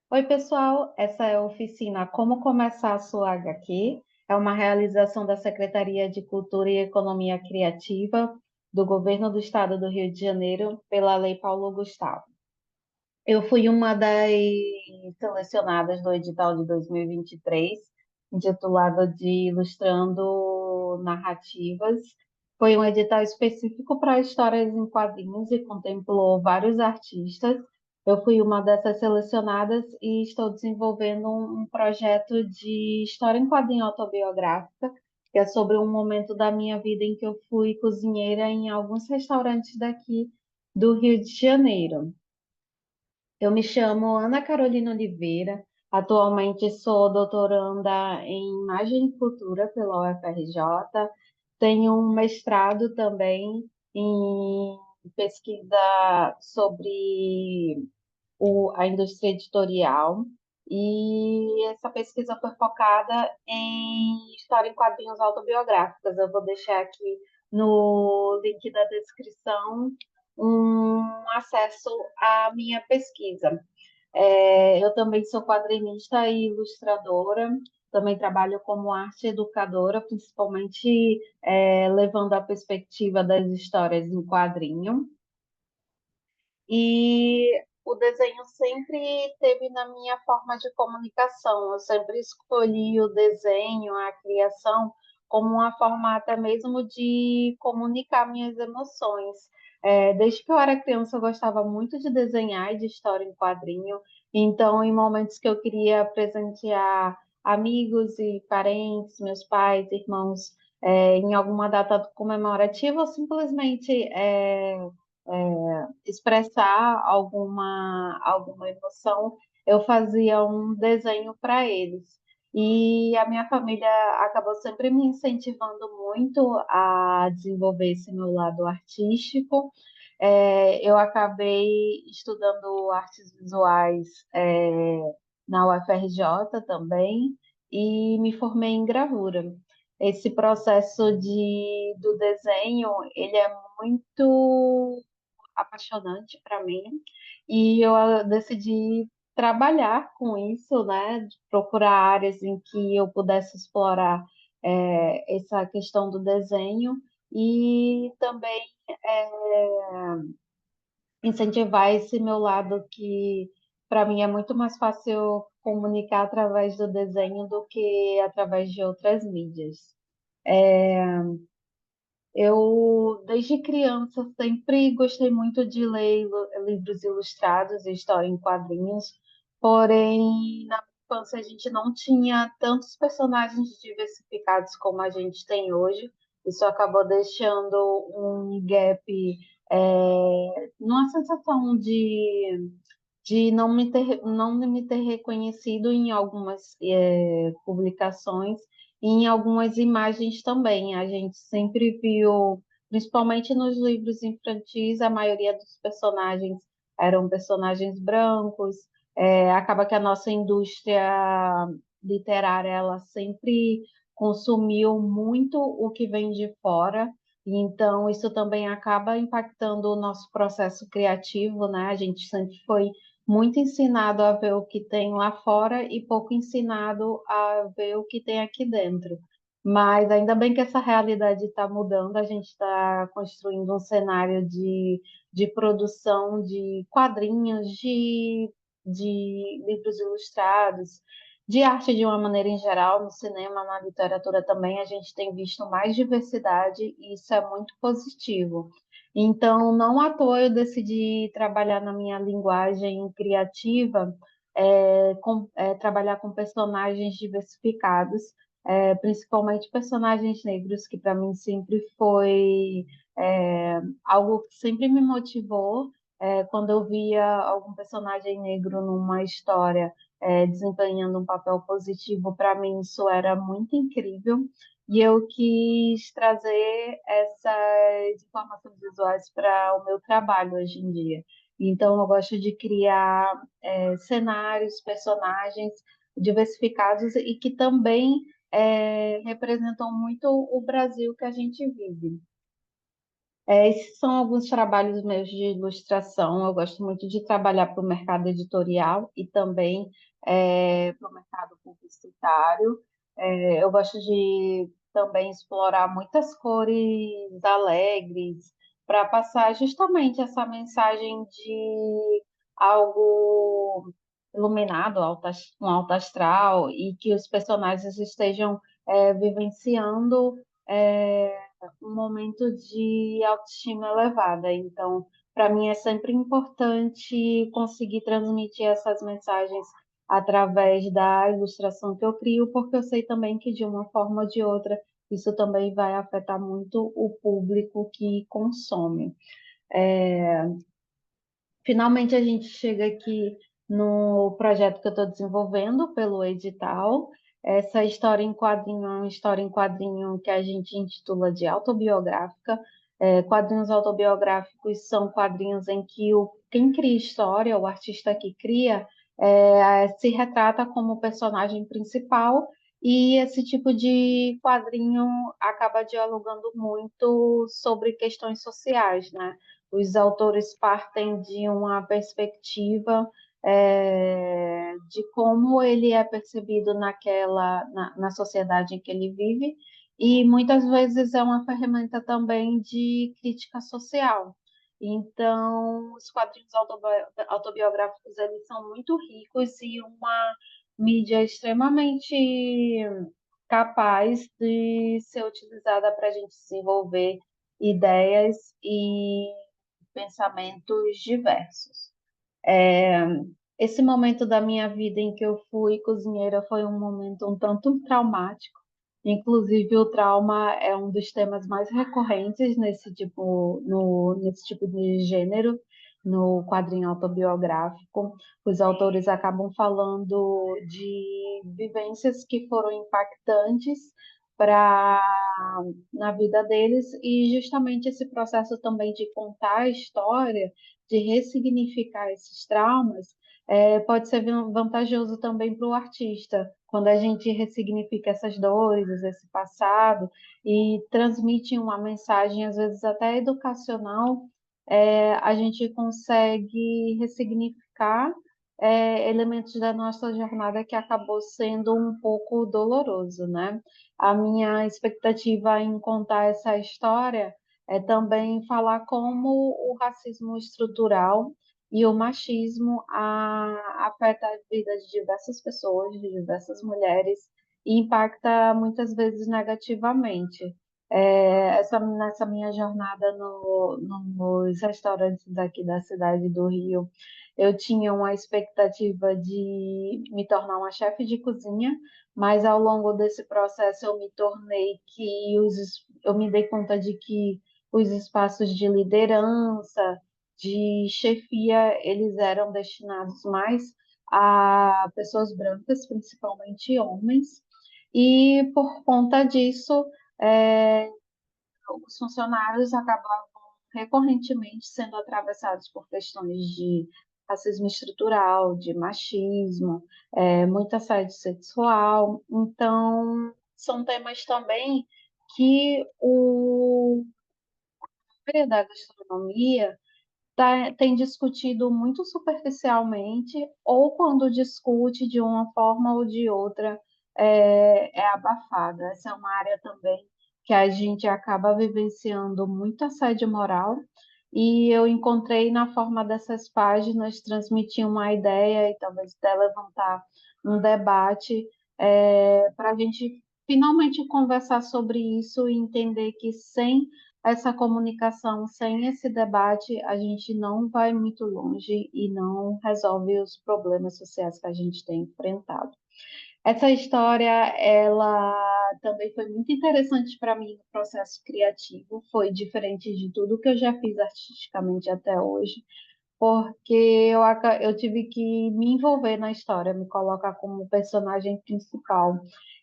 Oi, pessoal. Essa é a oficina Como Começar a Sua HQ. É uma realização da Secretaria de Cultura e Economia Criativa do Governo do Estado do Rio de Janeiro, pela Lei Paulo Gustavo. Eu fui uma das selecionadas do edital de 2023, intitulado de Ilustrando Narrativas. Foi um edital específico para histórias em quadrinhos e contemplou vários artistas. Eu fui uma dessas selecionadas e estou desenvolvendo um projeto de história em quadrinho autobiográfica, que é sobre um momento da minha vida em que eu fui cozinheira em alguns restaurantes daqui do Rio de Janeiro. Eu me chamo Ana Carolina Oliveira, atualmente sou doutoranda em Imagem e Cultura pela UFRJ, tenho um mestrado também em pesquisa sobre a indústria editorial, e essa pesquisa foi focada em história em quadrinhos autobiográficas. Eu vou deixar aqui no link da descrição um acesso à minha pesquisa. Eu também sou quadrinista e ilustradora, também trabalho como arte educadora, principalmente levando a perspectiva das histórias em quadrinho. E o desenho sempre teve na minha forma de comunicação. Eu sempre escolhi o desenho, a criação, como uma forma até mesmo de comunicar minhas emoções. Desde que eu era criança, eu gostava muito de desenhar e de história em quadrinho. Então, em momentos que eu queria presentear amigos e parentes, meus pais, irmãos, em alguma data comemorativa, ou simplesmente expressar alguma emoção, eu fazia um desenho para eles. E a minha família acabou sempre me incentivando muito a desenvolver esse meu lado artístico. Eu acabei estudando artes visuais, na UFRJ também, e me formei em gravura. Esse processo do desenho, ele é muito apaixonante para mim, e eu decidi trabalhar com isso, né? De procurar áreas em que eu pudesse explorar essa questão do desenho e também incentivar esse meu lado que para mim é muito mais fácil comunicar através do desenho do que através de outras mídias. Eu, desde criança, sempre gostei muito de ler livros ilustrados e história em quadrinhos, porém, na infância a gente não tinha tantos personagens diversificados como a gente tem hoje. Isso acabou deixando um gap, numa sensação de não me ter reconhecido em algumas publicações e em algumas imagens também. A gente sempre viu, principalmente nos livros infantis, a maioria dos personagens eram personagens brancos. Acaba que a nossa indústria literária ela sempre consumiu muito o que vem de fora. E então, isso também acaba impactando o nosso processo criativo, né? A gente sempre foi muito ensinado a ver o que tem lá fora e pouco ensinado a ver o que tem aqui dentro. Mas ainda bem que essa realidade está mudando, a gente está construindo um cenário de produção de quadrinhos, de livros ilustrados, de arte de uma maneira em geral, no cinema, na literatura também, a gente tem visto mais diversidade e isso é muito positivo. Então, não à toa eu decidi trabalhar na minha linguagem criativa, trabalhar com personagens diversificados, principalmente personagens negros, que para mim sempre foi algo que sempre me motivou. Quando eu via algum personagem negro numa história, desempenhando um papel positivo, para mim isso era muito incrível. E eu quis trazer essas informações visuais para o meu trabalho hoje em dia. Então, eu gosto de criar cenários, personagens diversificados e que também representam muito o Brasil que a gente vive. Esses são alguns trabalhos meus de ilustração. Eu gosto muito de trabalhar para o mercado editorial e também para o mercado publicitário. Eu gosto de também explorar muitas cores alegres para passar justamente essa mensagem de algo iluminado, um alto astral, e que os personagens estejam vivenciando. Um momento de autoestima elevada. Então, para mim é sempre importante conseguir transmitir essas mensagens através da ilustração que eu crio, porque eu sei também que de uma forma ou de outra isso também vai afetar muito o público que consome. Finalmente a gente chega aqui no projeto que eu estou desenvolvendo pelo edital. Essa história em quadrinho é uma história em quadrinho que a gente intitula de autobiográfica. Quadrinhos autobiográficos são quadrinhos em que quem cria história, o artista que cria, se retrata como personagem principal, e esse tipo de quadrinho acaba dialogando muito sobre questões sociais, né? Os autores partem de uma perspectiva de como ele é percebido na sociedade em que ele vive, e muitas vezes é uma ferramenta também de crítica social. Então, os quadrinhos autobiográficos, eles são muito ricos e uma mídia extremamente capaz de ser utilizada para a gente desenvolver ideias e pensamentos diversos. Esse momento da minha vida em que eu fui cozinheira foi um momento um tanto traumático. Inclusive, o trauma é um dos temas mais recorrentes nesse tipo de gênero, no quadrinho autobiográfico. Os autores acabam falando de vivências que foram impactantes para na vida deles, e justamente esse processo também de contar a história, de ressignificar esses traumas, pode ser vantajoso também para o artista, quando a gente ressignifica essas dores, esse passado, e transmite uma mensagem, às vezes até educacional. A gente consegue ressignificar elementos da nossa jornada que acabou sendo um pouco doloroso, né? A minha expectativa em contar essa história é também falar como o racismo estrutural e o machismo afeta a vida de diversas pessoas, de diversas mulheres, e impacta muitas vezes negativamente. Nessa minha jornada nos restaurantes aqui da cidade do Rio, eu tinha uma expectativa de me tornar uma chefe de cozinha, mas ao longo desse processo eu me dei conta de que os espaços de liderança, de chefia, eles eram destinados mais a pessoas brancas, principalmente homens, e por conta disso, é, os funcionários acabavam recorrentemente sendo atravessados por questões de racismo estrutural, de machismo, muito assédio sexual. Então, são temas também que a área da gastronomia tem discutido muito superficialmente, ou quando discute de uma forma ou de outra, é abafada. Essa é uma área também que a gente acaba vivenciando muito assédio moral, e eu encontrei na forma dessas páginas transmitir uma ideia e talvez até levantar um debate para a gente finalmente conversar sobre isso e entender que sem essa comunicação, sem esse debate, a gente não vai muito longe e não resolve os problemas sociais que a gente tem enfrentado. Essa história, ela também foi muito interessante para mim no processo criativo, foi diferente de tudo que eu já fiz artisticamente até hoje, porque eu tive que me envolver na história, me colocar como personagem principal.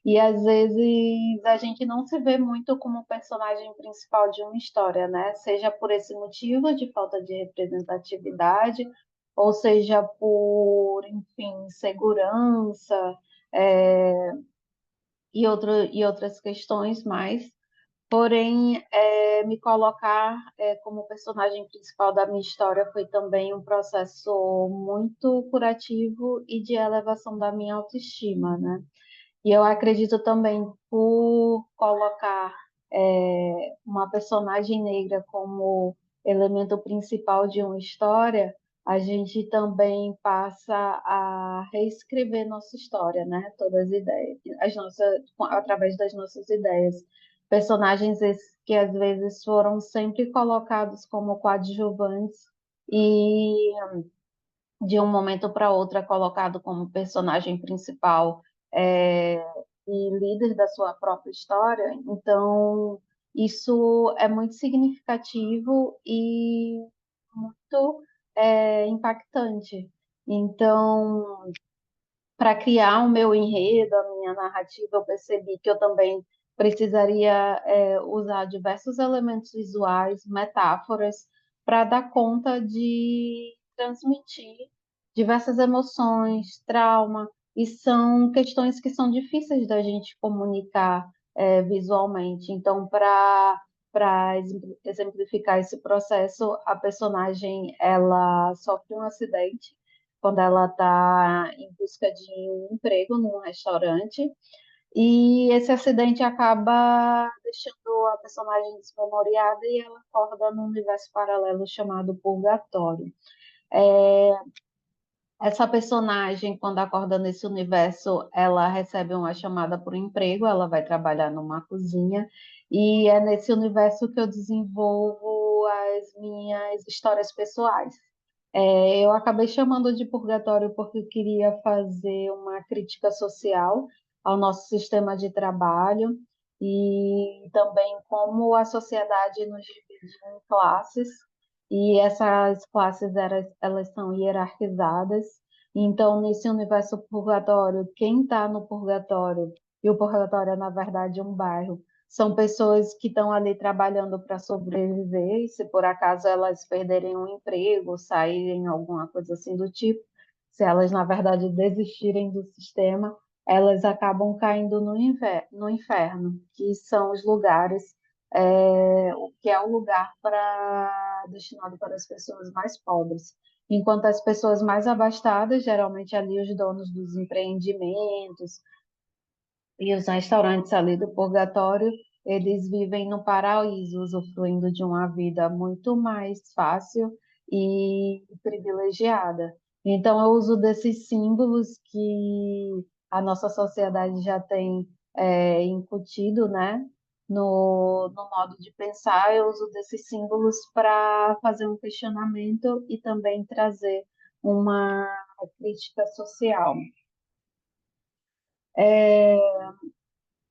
E às vezes a gente não se vê muito como personagem principal de uma história, né? Seja por esse motivo de falta de representatividade, ou seja por, enfim, segurança, é, e outras questões mais. Porém, me colocar como personagem principal da minha história foi também um processo muito curativo e de elevação da minha autoestima, né? E eu acredito também por colocar uma personagem negra como elemento principal de uma história, a gente também passa a reescrever nossa história, né? Todas as ideias, através das nossas ideias. Personagens esses que às vezes foram sempre colocados como coadjuvantes e de um momento para outro é colocado como personagem principal é, e líder da sua própria história. Então, isso é muito significativo e muito impactante. Então, para criar o meu enredo, a minha narrativa, eu percebi que eu também precisaria usar diversos elementos visuais, metáforas, para dar conta de transmitir diversas emoções, trauma, e são questões que são difíceis da gente comunicar visualmente. Então, para exemplificar esse processo, a personagem ela sofre um acidente quando ela está em busca de um emprego num restaurante. E esse acidente acaba deixando a personagem desmemoriada e ela acorda num universo paralelo chamado Purgatório. Essa personagem, quando acorda nesse universo, ela recebe uma chamada por um emprego, ela vai trabalhar numa cozinha, e é nesse universo que eu desenvolvo as minhas histórias pessoais. Eu acabei chamando de purgatório porque eu queria fazer uma crítica social ao nosso sistema de trabalho e também como a sociedade nos divide em classes e essas classes elas são hierarquizadas. Então, nesse universo purgatório, quem está no purgatório, e o purgatório é, na verdade, um bairro, são pessoas que estão ali trabalhando para sobreviver, e se por acaso elas perderem um emprego, saírem, alguma coisa assim do tipo, se elas, na verdade, desistirem do sistema, elas acabam caindo no inferno, que são os lugares, o que é o lugar destinado para as pessoas mais pobres. Enquanto as pessoas mais abastadas, geralmente ali os donos dos empreendimentos, e os restaurantes ali do Purgatório, eles vivem no paraíso, usufruindo de uma vida muito mais fácil e privilegiada. Então, eu uso desses símbolos que a nossa sociedade já tem incutido, né? No modo de pensar, eu uso desses símbolos para fazer um questionamento e também trazer uma crítica social.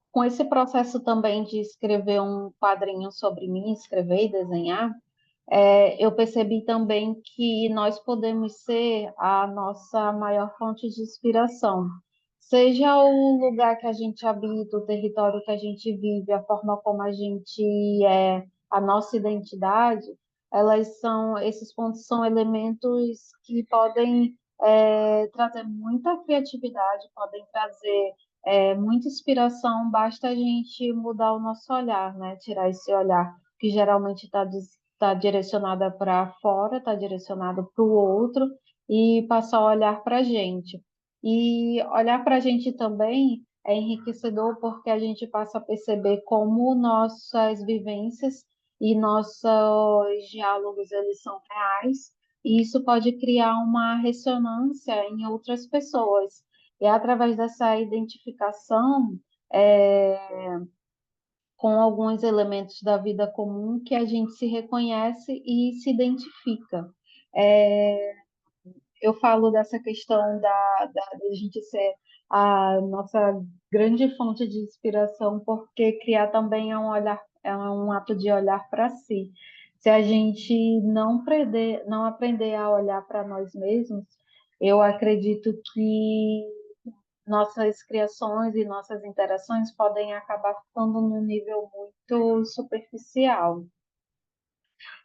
Com esse processo também de escrever um quadrinho sobre mim, escrever e desenhar, eu percebi também que nós podemos ser a nossa maior fonte de inspiração. Seja o lugar que a gente habita, o território que a gente vive, a forma como a gente é, a nossa identidade, esses pontos são elementos que podem trazer muita criatividade, podem trazer muita inspiração, basta a gente mudar o nosso olhar, né? Tirar esse olhar que geralmente está direcionada para fora, está direcionado para o outro e passar a olhar para a gente. E olhar para a gente também é enriquecedor porque a gente passa a perceber como nossas vivências e nossos diálogos eles são reais e isso pode criar uma ressonância em outras pessoas. E é através dessa identificação com alguns elementos da vida comum que a gente se reconhece e se identifica. É, eu falo dessa questão de a gente ser a nossa grande fonte de inspiração, porque criar também é um ato de olhar para si. Se a gente não aprender a olhar para nós mesmos, eu acredito que nossas criações e nossas interações podem acabar ficando num nível muito superficial.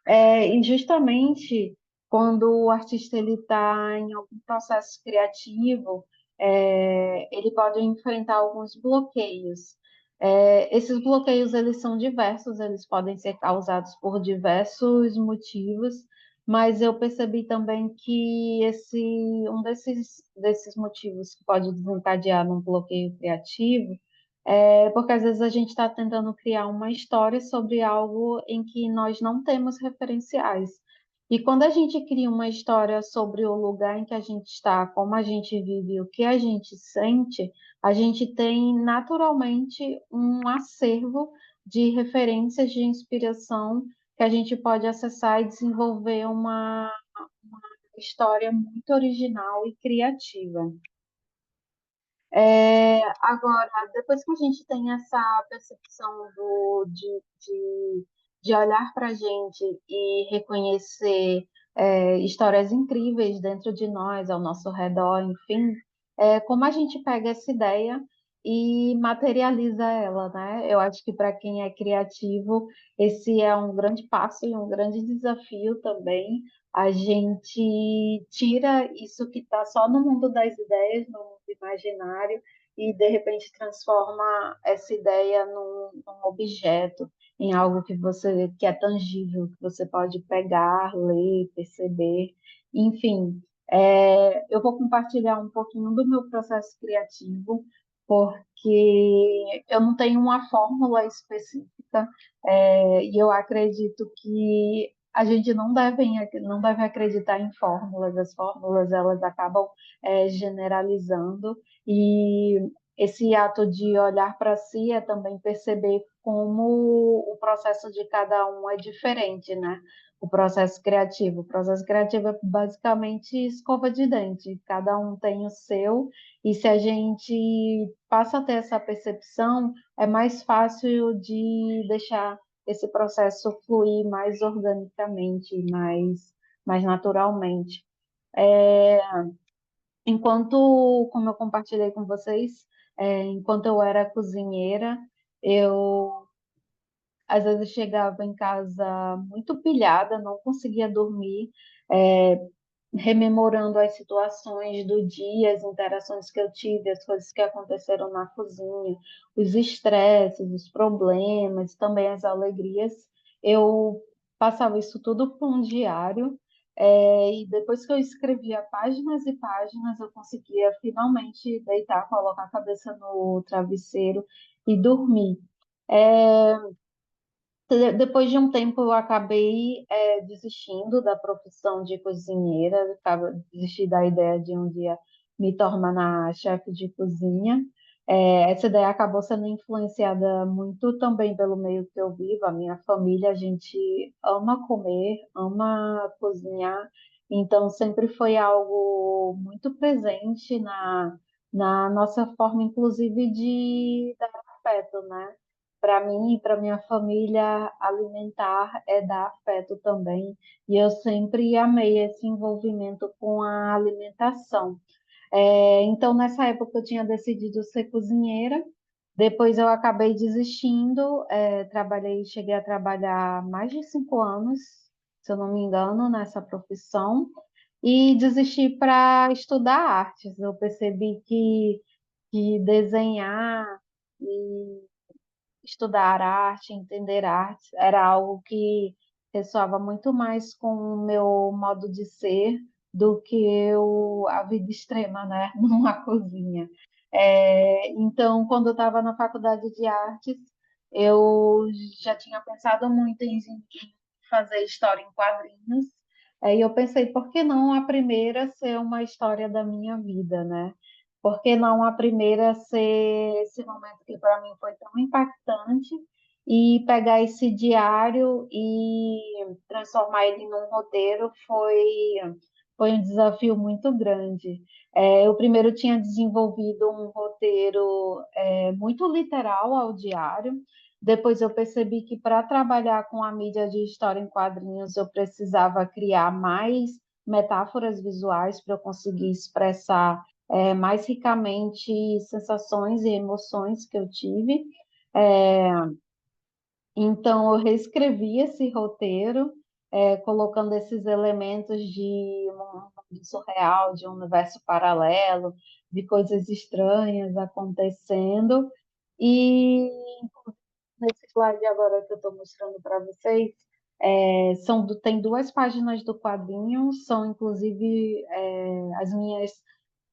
E justamente quando o artista ele está em algum processo criativo, ele pode enfrentar alguns bloqueios. Esses bloqueios, eles são diversos, eles podem ser causados por diversos motivos, mas eu percebi também que um desses motivos que pode desencadear num bloqueio criativo é porque às vezes a gente está tentando criar uma história sobre algo em que nós não temos referenciais. E quando a gente cria uma história sobre o lugar em que a gente está, como a gente vive, o que a gente sente, a gente tem naturalmente um acervo de referências de inspiração que a gente pode acessar e desenvolver uma história muito original e criativa. Agora, depois que a gente tem essa percepção de olhar para a gente e reconhecer histórias incríveis dentro de nós, ao nosso redor, enfim, como a gente pega essa ideia e materializa ela, né? Eu acho que para quem é criativo, esse é um grande passo e um grande desafio também. A gente tira isso que está só no mundo das ideias, no mundo imaginário, e de repente transforma essa ideia num objeto, em algo que é tangível, que você pode pegar, ler, perceber, enfim. Eu vou compartilhar um pouquinho do meu processo criativo, porque eu não tenho uma fórmula específica, e eu acredito que a gente não deve acreditar em fórmulas, as fórmulas elas acabam generalizando, e esse ato de olhar para si é também perceber como o processo de cada um é diferente, né? O processo criativo. O processo criativo é basicamente escova de dente, cada um tem o seu, e se a gente passa a ter essa percepção, é mais fácil de deixar esse processo fluir mais organicamente, mais naturalmente. É, como eu compartilhei com vocês, enquanto eu era cozinheira, eu às vezes chegava em casa muito pilhada, não conseguia dormir, é, rememorando as situações do dia, as interações que eu tive, as coisas que aconteceram na cozinha, os estresses, os problemas, também as alegrias. Eu passava isso tudo para um diário, e depois que eu escrevia páginas e páginas, eu conseguia finalmente deitar, colocar a cabeça no travesseiro e dormir. É, Depois de um tempo, eu acabei desistindo da profissão de cozinheira, desisti da ideia de um dia me tornar chefe de cozinha. Essa ideia acabou sendo influenciada muito também pelo meio que eu vivo. A minha família, a gente ama comer, ama cozinhar, então sempre foi algo muito presente na nossa forma, inclusive, de dar afeto, né? Para mim e para minha família, alimentar é dar afeto também. E eu sempre amei esse envolvimento com a alimentação. Então, nessa época, eu tinha decidido ser cozinheira. Depois, eu acabei desistindo. Cheguei a trabalhar mais de 5 anos, se eu não me engano, nessa profissão. E desisti para estudar artes. Eu percebi que desenhar e estudar arte, entender arte, era algo que ressoava muito mais com o meu modo de ser do que a vida extrema, né, numa cozinha. Então, quando eu estava na faculdade de artes, eu já tinha pensado muito em fazer história em quadrinhos. E eu pensei, por que não a primeira ser uma história da minha vida, né? Por que não a primeira ser esse momento que para mim foi tão impactante e pegar esse diário e transformar ele num roteiro foi um desafio muito grande. Eu primeiro tinha desenvolvido um roteiro muito literal ao diário. Depois eu percebi que para trabalhar com a mídia de história em quadrinhos eu precisava criar mais metáforas visuais para eu conseguir expressar mais ricamente sensações e emoções que eu tive. É, então, eu reescrevi esse roteiro, colocando esses elementos de um mundo surreal, de um universo paralelo, de coisas estranhas acontecendo. E nesse slide agora que eu estou mostrando para vocês, tem duas páginas do quadrinho, são inclusive as minhas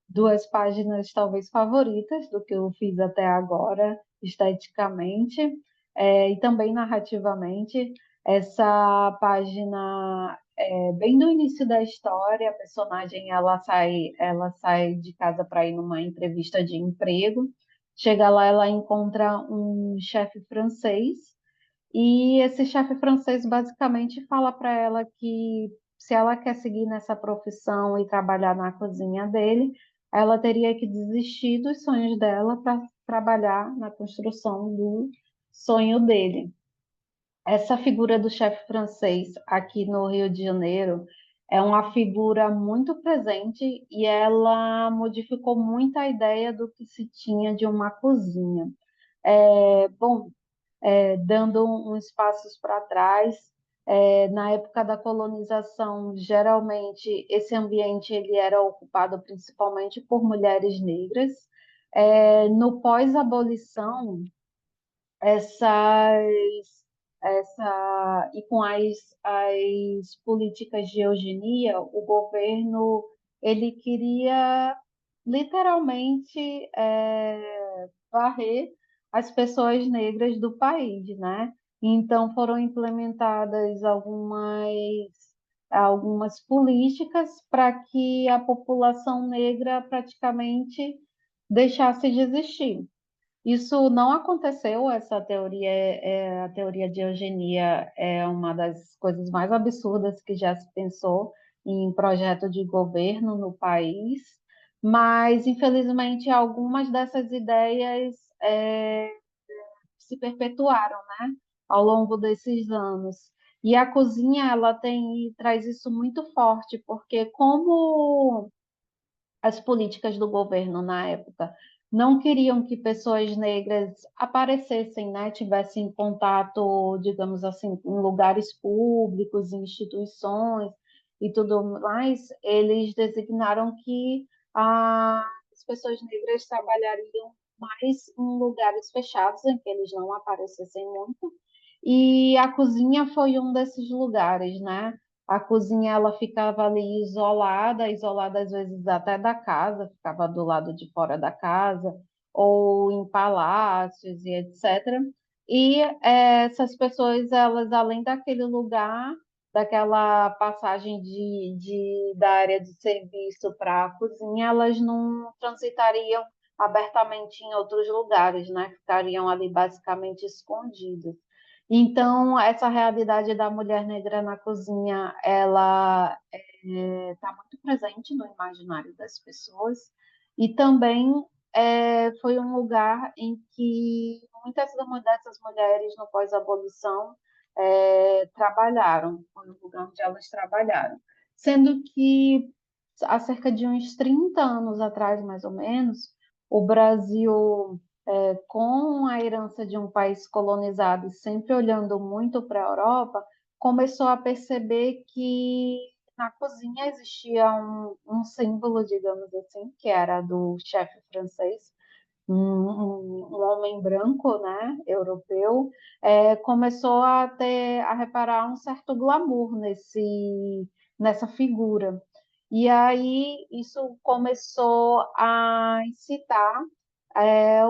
duas páginas talvez favoritas do que eu fiz até agora, esteticamente, e também narrativamente. Essa página é bem do início da história, a personagem ela sai de casa para ir numa entrevista de emprego. Chega lá, ela encontra um chefe francês e esse chefe francês basicamente fala para ela que se ela quer seguir nessa profissão e trabalhar na cozinha dele, ela teria que desistir dos sonhos dela para trabalhar na construção do sonho dele. Essa figura do chefe francês aqui no Rio de Janeiro é uma figura muito presente e ela modificou muito a ideia do que se tinha de uma cozinha. Bom, dando uns passos para trás. Na época da colonização, geralmente esse ambiente ele era ocupado principalmente por mulheres negras. No pós-abolição, e com as políticas de eugenia, o governo ele queria literalmente varrer as pessoas negras do país, né? Então foram implementadas algumas políticas para que a população negra praticamente deixasse de existir. Isso não aconteceu, essa teoria, a teoria de eugenia é uma das coisas mais absurdas que já se pensou em projeto de governo no país, mas infelizmente algumas dessas ideias se perpetuaram, né, ao longo desses anos. E a cozinha, ela traz isso muito forte, porque como as políticas do governo na época não queriam que pessoas negras aparecessem, né, tivessem contato, digamos assim, em lugares públicos, em instituições e tudo mais, eles designaram que as pessoas negras trabalhariam mais em lugares fechados, em que eles não aparecessem muito, e a cozinha foi um desses lugares, né? A cozinha ela ficava ali isolada, isolada às vezes até da casa, ficava do lado de fora da casa, ou em palácios e etc. E essas pessoas, elas, além daquele lugar, daquela passagem da área de serviço para a cozinha, elas não transitariam abertamente em outros lugares, né? Ficariam ali basicamente escondidas. Então, essa realidade da mulher negra na cozinha, ela está muito presente no imaginário das pessoas e também foi um lugar em que muitas dessas mulheres no pós-abolição trabalharam, foi um lugar onde elas trabalharam. Sendo que há cerca de uns 30 anos atrás, mais ou menos, o Brasil com a herança de um país colonizado e sempre olhando muito para a Europa, começou a perceber que na cozinha existia um símbolo, digamos assim, que era do chefe francês, um homem branco, né, europeu, começou a reparar um certo glamour nessa figura. E aí isso começou a incitar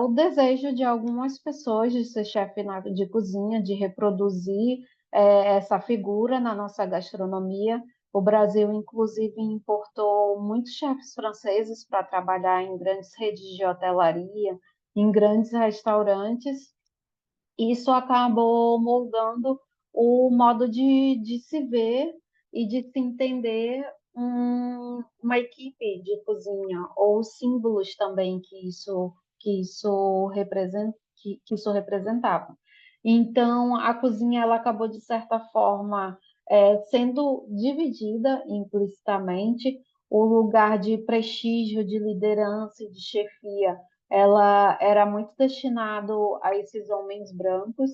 o desejo de algumas pessoas de ser chefe de cozinha, de reproduzir essa figura na nossa gastronomia. O Brasil, inclusive, importou muitos chefes franceses para trabalhar em grandes redes de hotelaria, em grandes restaurantes. Isso acabou moldando o modo de se ver e de se entender uma equipe de cozinha, ou símbolos também que isso representava. Então, a cozinha ela acabou, de certa forma, sendo dividida implicitamente, o lugar de prestígio, de liderança e de chefia ela era muito destinado a esses homens brancos,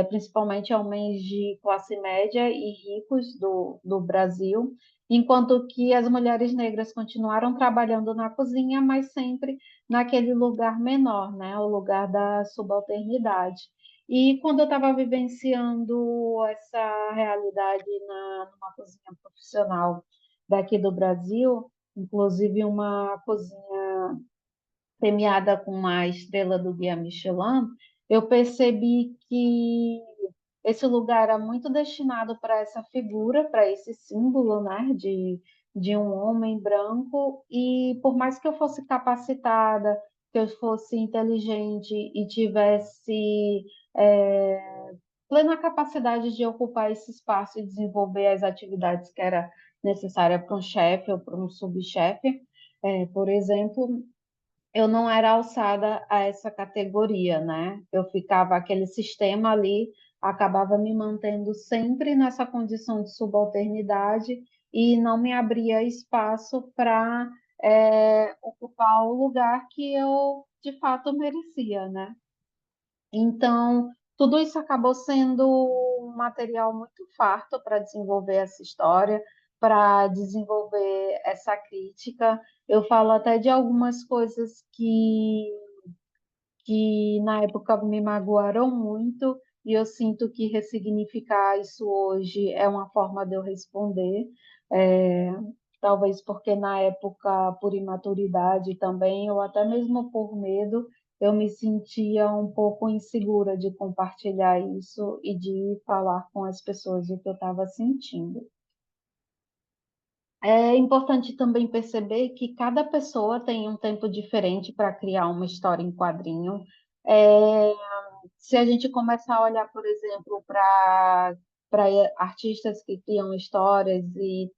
principalmente homens de classe média e ricos do Brasil, enquanto que as mulheres negras continuaram trabalhando na cozinha, mas sempre naquele lugar menor, né? O lugar da subalternidade. E quando eu estava vivenciando essa realidade numa cozinha profissional daqui do Brasil, inclusive uma cozinha premiada com uma estrela do Guia Michelin, eu percebi que esse lugar era muito destinado para essa figura, para esse símbolo, né, de um homem branco, e por mais que eu fosse capacitada, que eu fosse inteligente e tivesse plena capacidade de ocupar esse espaço e desenvolver as atividades que era necessária para um chefe ou para um subchefe, por exemplo, eu não era alçada a essa categoria, né? Eu ficava, aquele sistema ali acabava me mantendo sempre nessa condição de subalternidade e não me abria espaço para ocupar o lugar que eu de fato merecia, né? Então, tudo isso acabou sendo um material muito farto para desenvolver essa história, para desenvolver essa crítica. Eu falo até de algumas coisas que na época me magoaram muito, e eu sinto que ressignificar isso hoje é uma forma de eu responder. É, talvez porque na época, por imaturidade também, ou até mesmo por medo, eu me sentia um pouco insegura de compartilhar isso e de falar com as pessoas o que eu estava sentindo. É importante também perceber que cada pessoa tem um tempo diferente para criar uma história em quadrinho. É, se a gente começar a olhar, por exemplo, para artistas que criam histórias e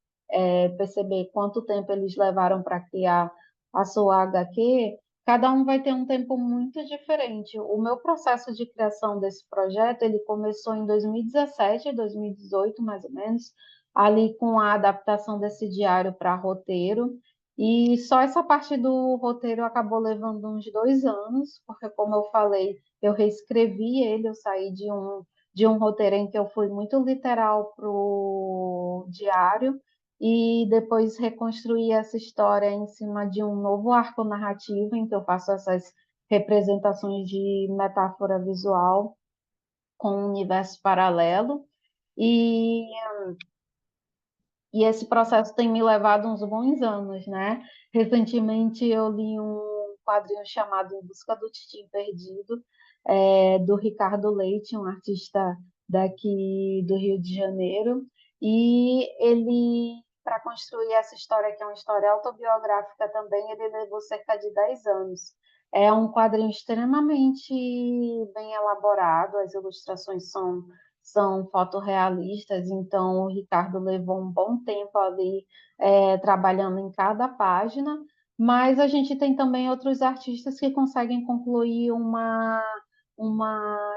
perceber quanto tempo eles levaram para criar a sua HQ, cada um vai ter um tempo muito diferente. O meu processo de criação desse projeto, ele começou em 2017, 2018, mais ou menos, ali com a adaptação desse diário para roteiro. E só essa parte do roteiro acabou levando uns 2 anos, porque, como eu falei, eu reescrevi ele, eu saí de um roteiro em que eu fui muito literal para o diário, e depois reconstruí essa história em cima de um novo arco narrativo, em que eu faço essas representações de metáfora visual com um universo paralelo. E esse processo tem me levado uns bons anos, né? Recentemente eu li um quadrinho chamado Em Busca do Titim Perdido, do Ricardo Leite, um artista daqui do Rio de Janeiro, e ele, para construir essa história, que é uma história autobiográfica também, ele levou cerca de 10 anos. É um quadrinho extremamente bem elaborado, as ilustrações são fotorrealistas, então o Ricardo levou um bom tempo ali trabalhando em cada página, mas a gente tem também outros artistas que conseguem concluir uma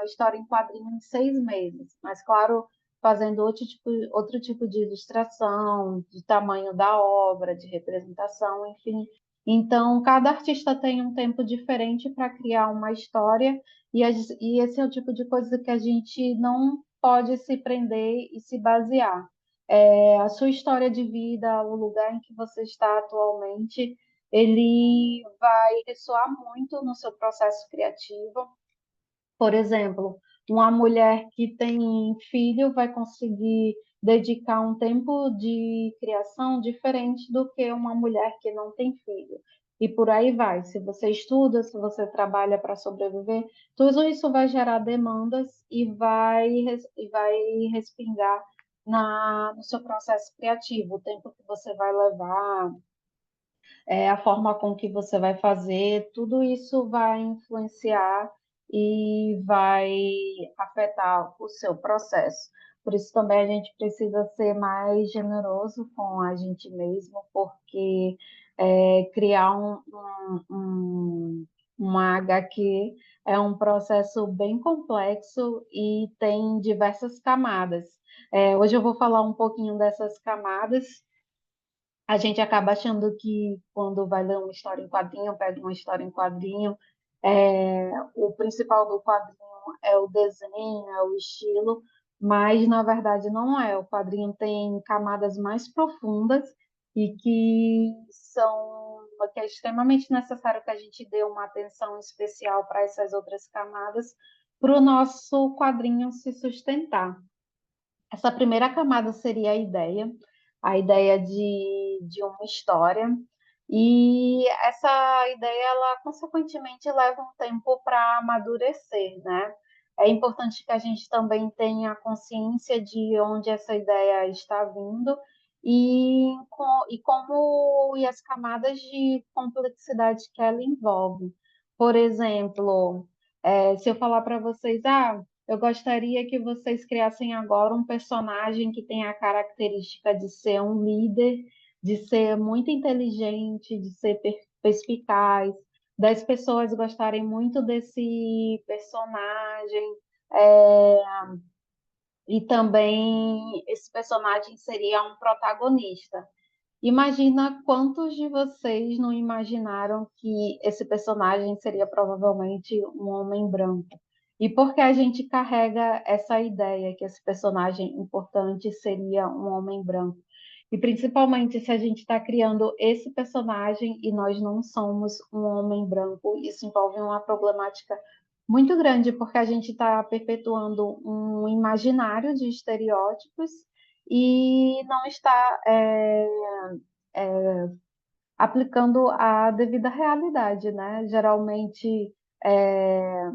história em quadrinho em 6 meses, mas claro, fazendo outro tipo de ilustração, de tamanho da obra, de representação, enfim. Então, cada artista tem um tempo diferente para criar uma história, e esse é o tipo de coisa que a gente não pode se prender e se basear. A sua história de vida, o lugar em que você está atualmente, ele vai ressoar muito no seu processo criativo. Por exemplo, uma mulher que tem filho vai conseguir dedicar um tempo de criação diferente do que uma mulher que não tem filho. E por aí vai. Se você estuda, se você trabalha para sobreviver, tudo isso vai gerar demandas e vai respingar no seu processo criativo, o tempo que você vai levar, a forma com que você vai fazer, tudo isso vai influenciar e vai afetar o seu processo. Por isso também a gente precisa ser mais generoso com a gente mesmo, porque criar uma HQ é um processo bem complexo e tem diversas camadas. Hoje eu vou falar um pouquinho dessas camadas. A gente acaba achando que quando vai ler uma história em quadrinho, pega uma história em quadrinho, o principal do quadrinho é o desenho, é o estilo, mas na verdade não é. O quadrinho tem camadas mais profundas e que é extremamente necessário que a gente dê uma atenção especial para essas outras camadas, para o nosso quadrinho se sustentar. Essa primeira camada seria a ideia de uma história, e essa ideia, ela consequentemente leva um tempo para amadurecer, né? É importante que a gente também tenha consciência de onde essa ideia está vindo e as camadas de complexidade que ela envolve. Por exemplo, se eu falar para vocês, eu gostaria que vocês criassem agora um personagem que tenha a característica de ser um líder, de ser muito inteligente, de ser perspicaz, das pessoas gostarem muito desse personagem, é, e também esse personagem seria um protagonista. Imagina quantos de vocês não imaginaram que esse personagem seria provavelmente um homem branco. E por que a gente carrega essa ideia que esse personagem importante seria um homem branco? E principalmente se a gente está criando esse personagem e nós não somos um homem branco, isso envolve uma problemática muito grande, porque a gente está perpetuando um imaginário de estereótipos e não está aplicando a devida realidade, né? Geralmente, é,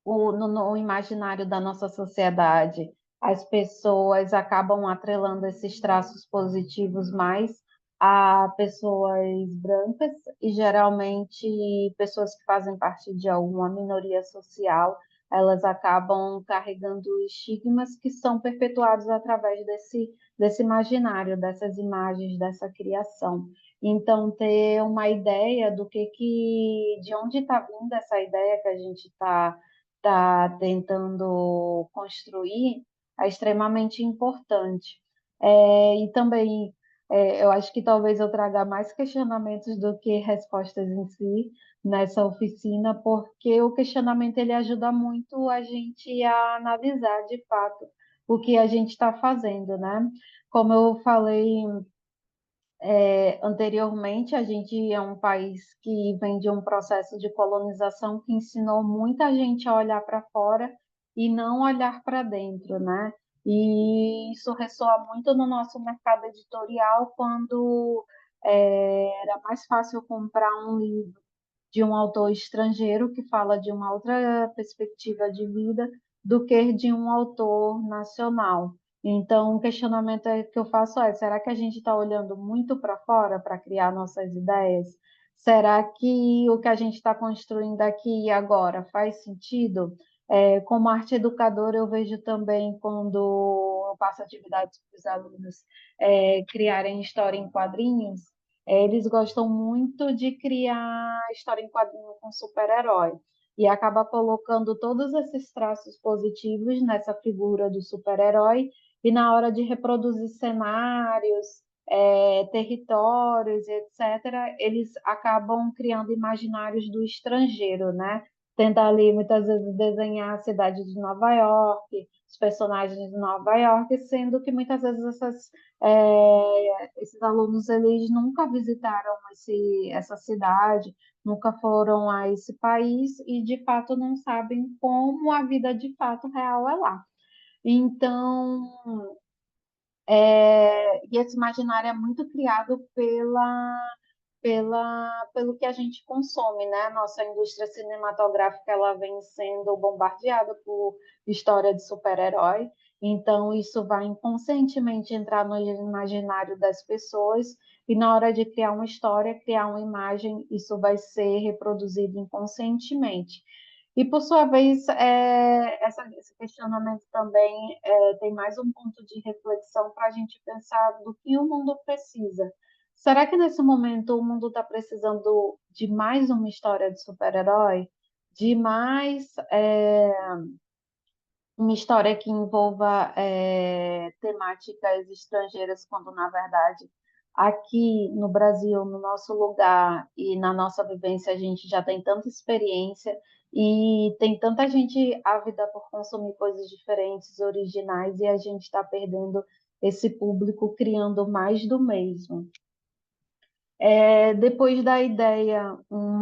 no imaginário da nossa sociedade, as pessoas acabam atrelando esses traços positivos mais a pessoas brancas e geralmente pessoas que fazem parte de alguma minoria social, elas acabam carregando estigmas que são perpetuados através desse imaginário, dessas imagens, dessa criação. Então, ter uma ideia de onde está vindo essa ideia que a gente está tentando construir é extremamente importante. E também eu acho que talvez eu traga mais questionamentos do que respostas em si nessa oficina, porque o questionamento ele ajuda muito a gente a analisar de fato o que a gente está fazendo, né? Como eu falei anteriormente, a gente é um país que vem de um processo de colonização que ensinou muita gente a olhar para fora e não olhar para dentro, né? E isso ressoa muito no nosso mercado editorial, quando era mais fácil comprar um livro de um autor estrangeiro que fala de uma outra perspectiva de vida do que de um autor nacional. Então, o questionamento que eu faço será que a gente está olhando muito para fora para criar nossas ideias? Será que o que a gente está construindo aqui e agora faz sentido? Como arte educadora, eu vejo também quando eu passo atividades para os alunos criarem história em quadrinhos, eles gostam muito de criar história em quadrinho com super-herói e acaba colocando todos esses traços positivos nessa figura do super-herói e na hora de reproduzir cenários, territórios, etc., eles acabam criando imaginários do estrangeiro, né? Tenta ali muitas vezes desenhar a cidade de Nova York, os personagens de Nova York, sendo que muitas vezes esses alunos eles nunca visitaram essa cidade, nunca foram a esse país e de fato não sabem como a vida de fato real é lá. Então, e esse imaginário é muito criado pelo que a gente consome, né? Nossa indústria cinematográfica ela vem sendo bombardeada por história de super-herói, então isso vai inconscientemente entrar no imaginário das pessoas e na hora de criar uma história, criar uma imagem, isso vai ser reproduzido inconscientemente. E, por sua vez, esse questionamento também tem mais um ponto de reflexão para a gente pensar do que o mundo precisa. Será que nesse momento o mundo está precisando de mais uma história de super-herói? De mais uma história que envolva temáticas estrangeiras, quando na verdade aqui no Brasil, no nosso lugar e na nossa vivência, a gente já tem tanta experiência e tem tanta gente ávida por consumir coisas diferentes, originais, e a gente está perdendo esse público criando mais do mesmo. Depois da ideia, um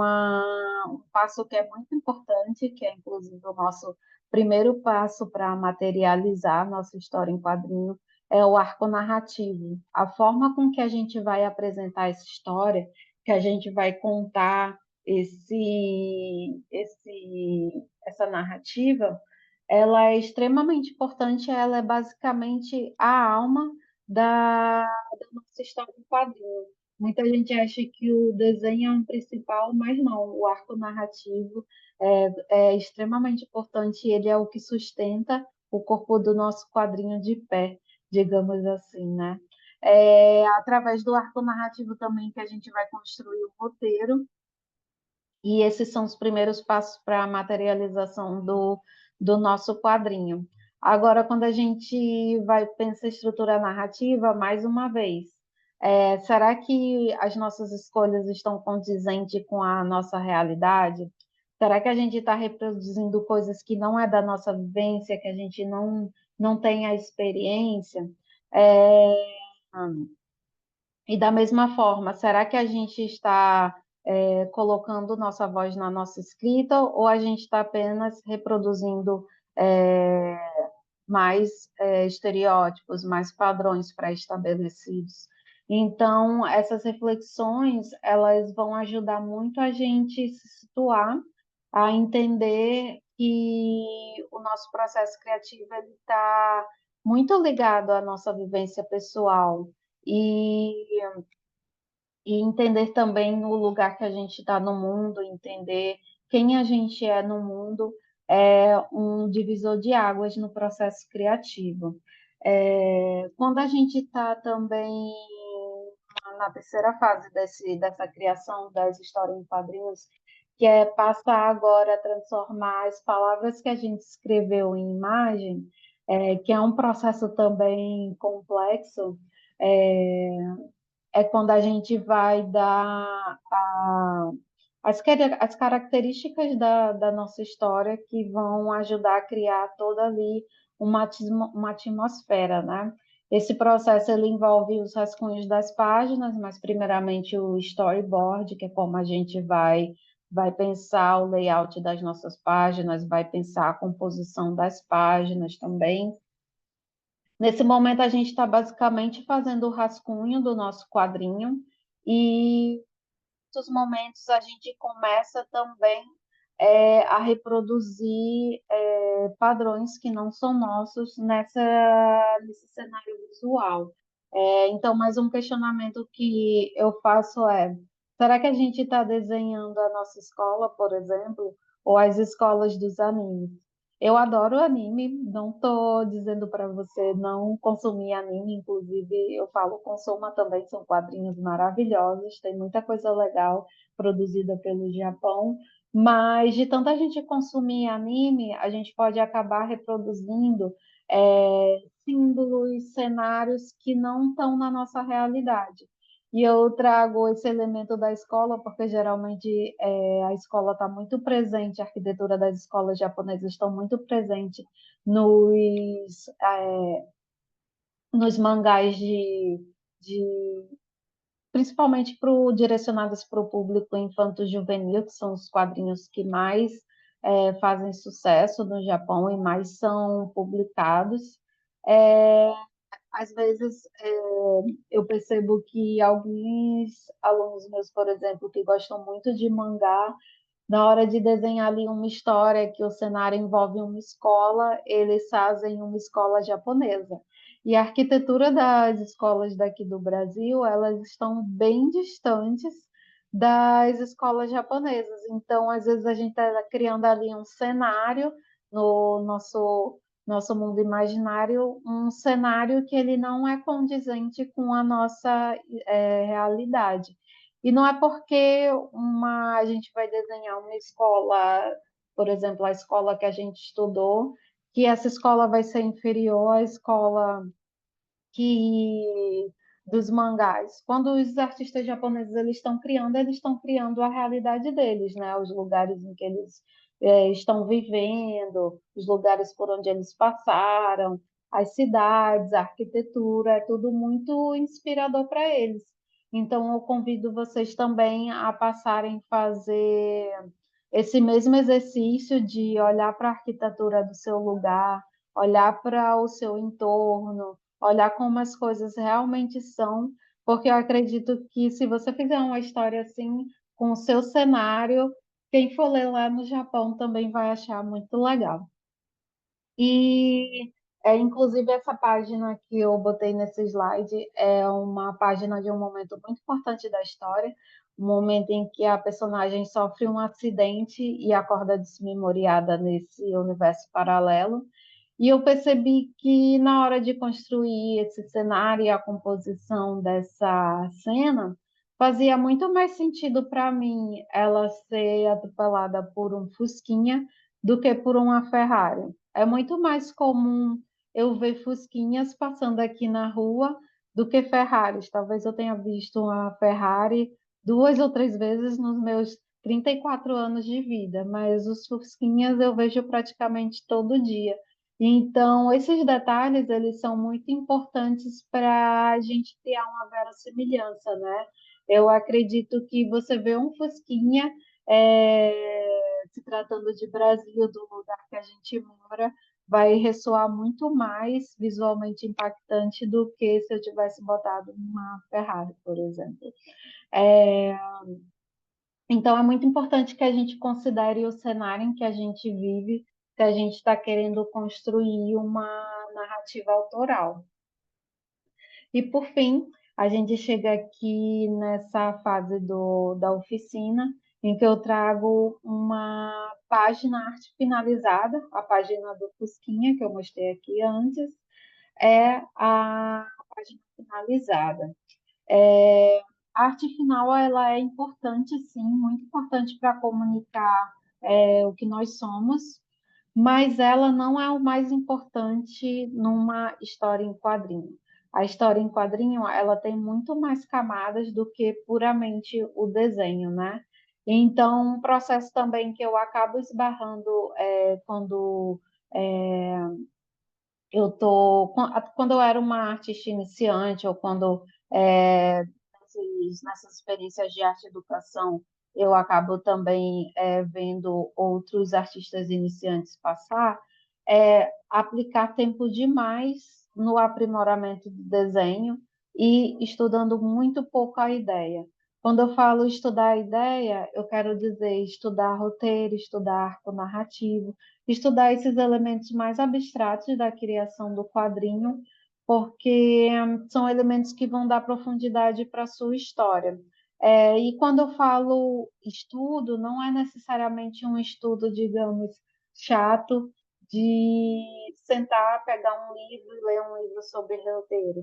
passo que é muito importante, que é inclusive o nosso primeiro passo para materializar nossa história em quadrinho, é o arco narrativo. A forma com que a gente vai apresentar essa história, que a gente vai contar essa narrativa, ela é extremamente importante, ela é basicamente a alma da nossa história em quadrinho. Muita gente acha que o desenho é um principal, mas não. O arco narrativo é extremamente importante e ele é o que sustenta o corpo do nosso quadrinho de pé, digamos assim, né? É através do arco narrativo também que a gente vai construir o roteiro, e esses são os primeiros passos para a materialização do nosso quadrinho. Agora, quando a gente vai pensar em estrutura narrativa, mais uma vez, será que as nossas escolhas estão condizentes com a nossa realidade? Será que a gente está reproduzindo coisas que não é da nossa vivência, que a gente não tem a experiência? É, e da mesma forma, será que a gente está colocando nossa voz na nossa escrita ou a gente está apenas reproduzindo é, mais estereótipos, mais padrões pré-estabelecidos? Então, essas reflexões, elas vão ajudar muito a gente se situar, a entender que o nosso processo criativo está muito ligado à nossa vivência pessoal. E entender também o lugar que a gente está no mundo, entender quem a gente é no mundo, é um divisor de águas no processo criativo. Quando a gente está também na terceira fase dessa criação das histórias em quadrinhos, que é passar agora a transformar as palavras que a gente escreveu em imagem, que é um processo também complexo, é, é quando a gente vai dar as características da nossa história que vão ajudar a criar toda ali uma atmosfera, né? Esse processo ele envolve os rascunhos das páginas, mas primeiramente o storyboard, que é como a gente vai pensar o layout das nossas páginas, vai pensar a composição das páginas também. Nesse momento, a gente está basicamente fazendo o rascunho do nosso quadrinho e, em outros momentos, a gente começa também a reproduzir padrões que não são nossos nesse cenário visual. Então, mais um questionamento que eu faço é: será que a gente está desenhando a nossa escola, por exemplo, ou as escolas dos animes? Eu adoro anime, não estou dizendo para você não consumir anime, inclusive eu falo consuma também, são quadrinhos maravilhosos, tem muita coisa legal produzida pelo Japão, mas de tanta gente consumir anime, a gente pode acabar reproduzindo símbolos, cenários que não estão na nossa realidade. E eu trago esse elemento da escola, porque geralmente a escola está muito presente, a arquitetura das escolas japonesas estão muito presente nos, nos mangás de principalmente direcionados para o público infanto-juvenil, que são os quadrinhos que mais fazem sucesso no Japão e mais são publicados. É, Às vezes eu percebo que alguns alunos meus, por exemplo, que gostam muito de mangá, na hora de desenhar ali uma história que o cenário envolve uma escola, eles fazem uma escola japonesa. E a arquitetura das escolas daqui do Brasil, elas estão bem distantes das escolas japonesas. Então, às vezes a gente está criando ali um cenário no nosso mundo imaginário, um cenário que ele não é condizente com a nossa realidade. E não é porque a gente vai desenhar uma escola, por exemplo, a escola que a gente estudou, que essa escola vai ser inferior à escola que dos mangás. Quando os artistas japoneses eles estão criando a realidade deles, né? Os lugares em que eles estão vivendo, os lugares por onde eles passaram, as cidades, a arquitetura, é tudo muito inspirador para eles. Então, eu convido vocês também a passarem a fazer esse mesmo exercício de olhar para a arquitetura do seu lugar, olhar para o seu entorno, olhar como as coisas realmente são, porque eu acredito que se você fizer uma história assim, com o seu cenário, quem for ler lá no Japão também vai achar muito legal. E, inclusive, essa página que eu botei nesse slide é uma página de um momento muito importante da história, um momento em que a personagem sofre um acidente e acorda desmemoriada nesse universo paralelo. E eu percebi que na hora de construir esse cenário e a composição dessa cena, fazia muito mais sentido para mim ela ser atropelada por um Fusquinha do que por uma Ferrari. É muito mais comum eu ver Fusquinhas passando aqui na rua do que Ferraris. Talvez eu tenha visto uma Ferrari 2 ou 3 vezes nos meus 34 anos de vida, mas os Fusquinhas eu vejo praticamente todo dia. Então, esses detalhes, eles são muito importantes para a gente criar uma verossimilhança, né? Eu acredito que você vê um Fusquinha, se tratando de Brasil, do lugar que a gente mora, vai ressoar muito mais visualmente impactante do que se eu tivesse botado uma Ferrari, por exemplo. É, então, é muito importante que a gente considere o cenário em que a gente vive, que a gente está querendo construir uma narrativa autoral. E, por fim, a gente chega aqui nessa fase da oficina, em que eu trago uma página arte finalizada, a página do Fusquinha, que eu mostrei aqui antes, é a página finalizada. A arte final ela é importante, sim, muito importante para comunicar o que nós somos, mas ela não é o mais importante numa história em quadrinho. A história em quadrinho ela tem muito mais camadas do que puramente o desenho, né? Então, um processo também que eu acabo esbarrando quando é, quando eu era uma artista iniciante ou quando nessas experiências de arte e educação eu acabo também vendo outros artistas iniciantes passar, aplicar tempo demais no aprimoramento do desenho e estudando muito pouco a ideia. Quando eu falo estudar a ideia, eu quero dizer estudar roteiro, estudar arco narrativo, estudar esses elementos mais abstratos da criação do quadrinho, porque são elementos que vão dar profundidade para a sua história. E quando eu falo estudo, não é necessariamente um estudo, digamos, chato, de sentar, pegar um livro e ler um livro sobre roteiro.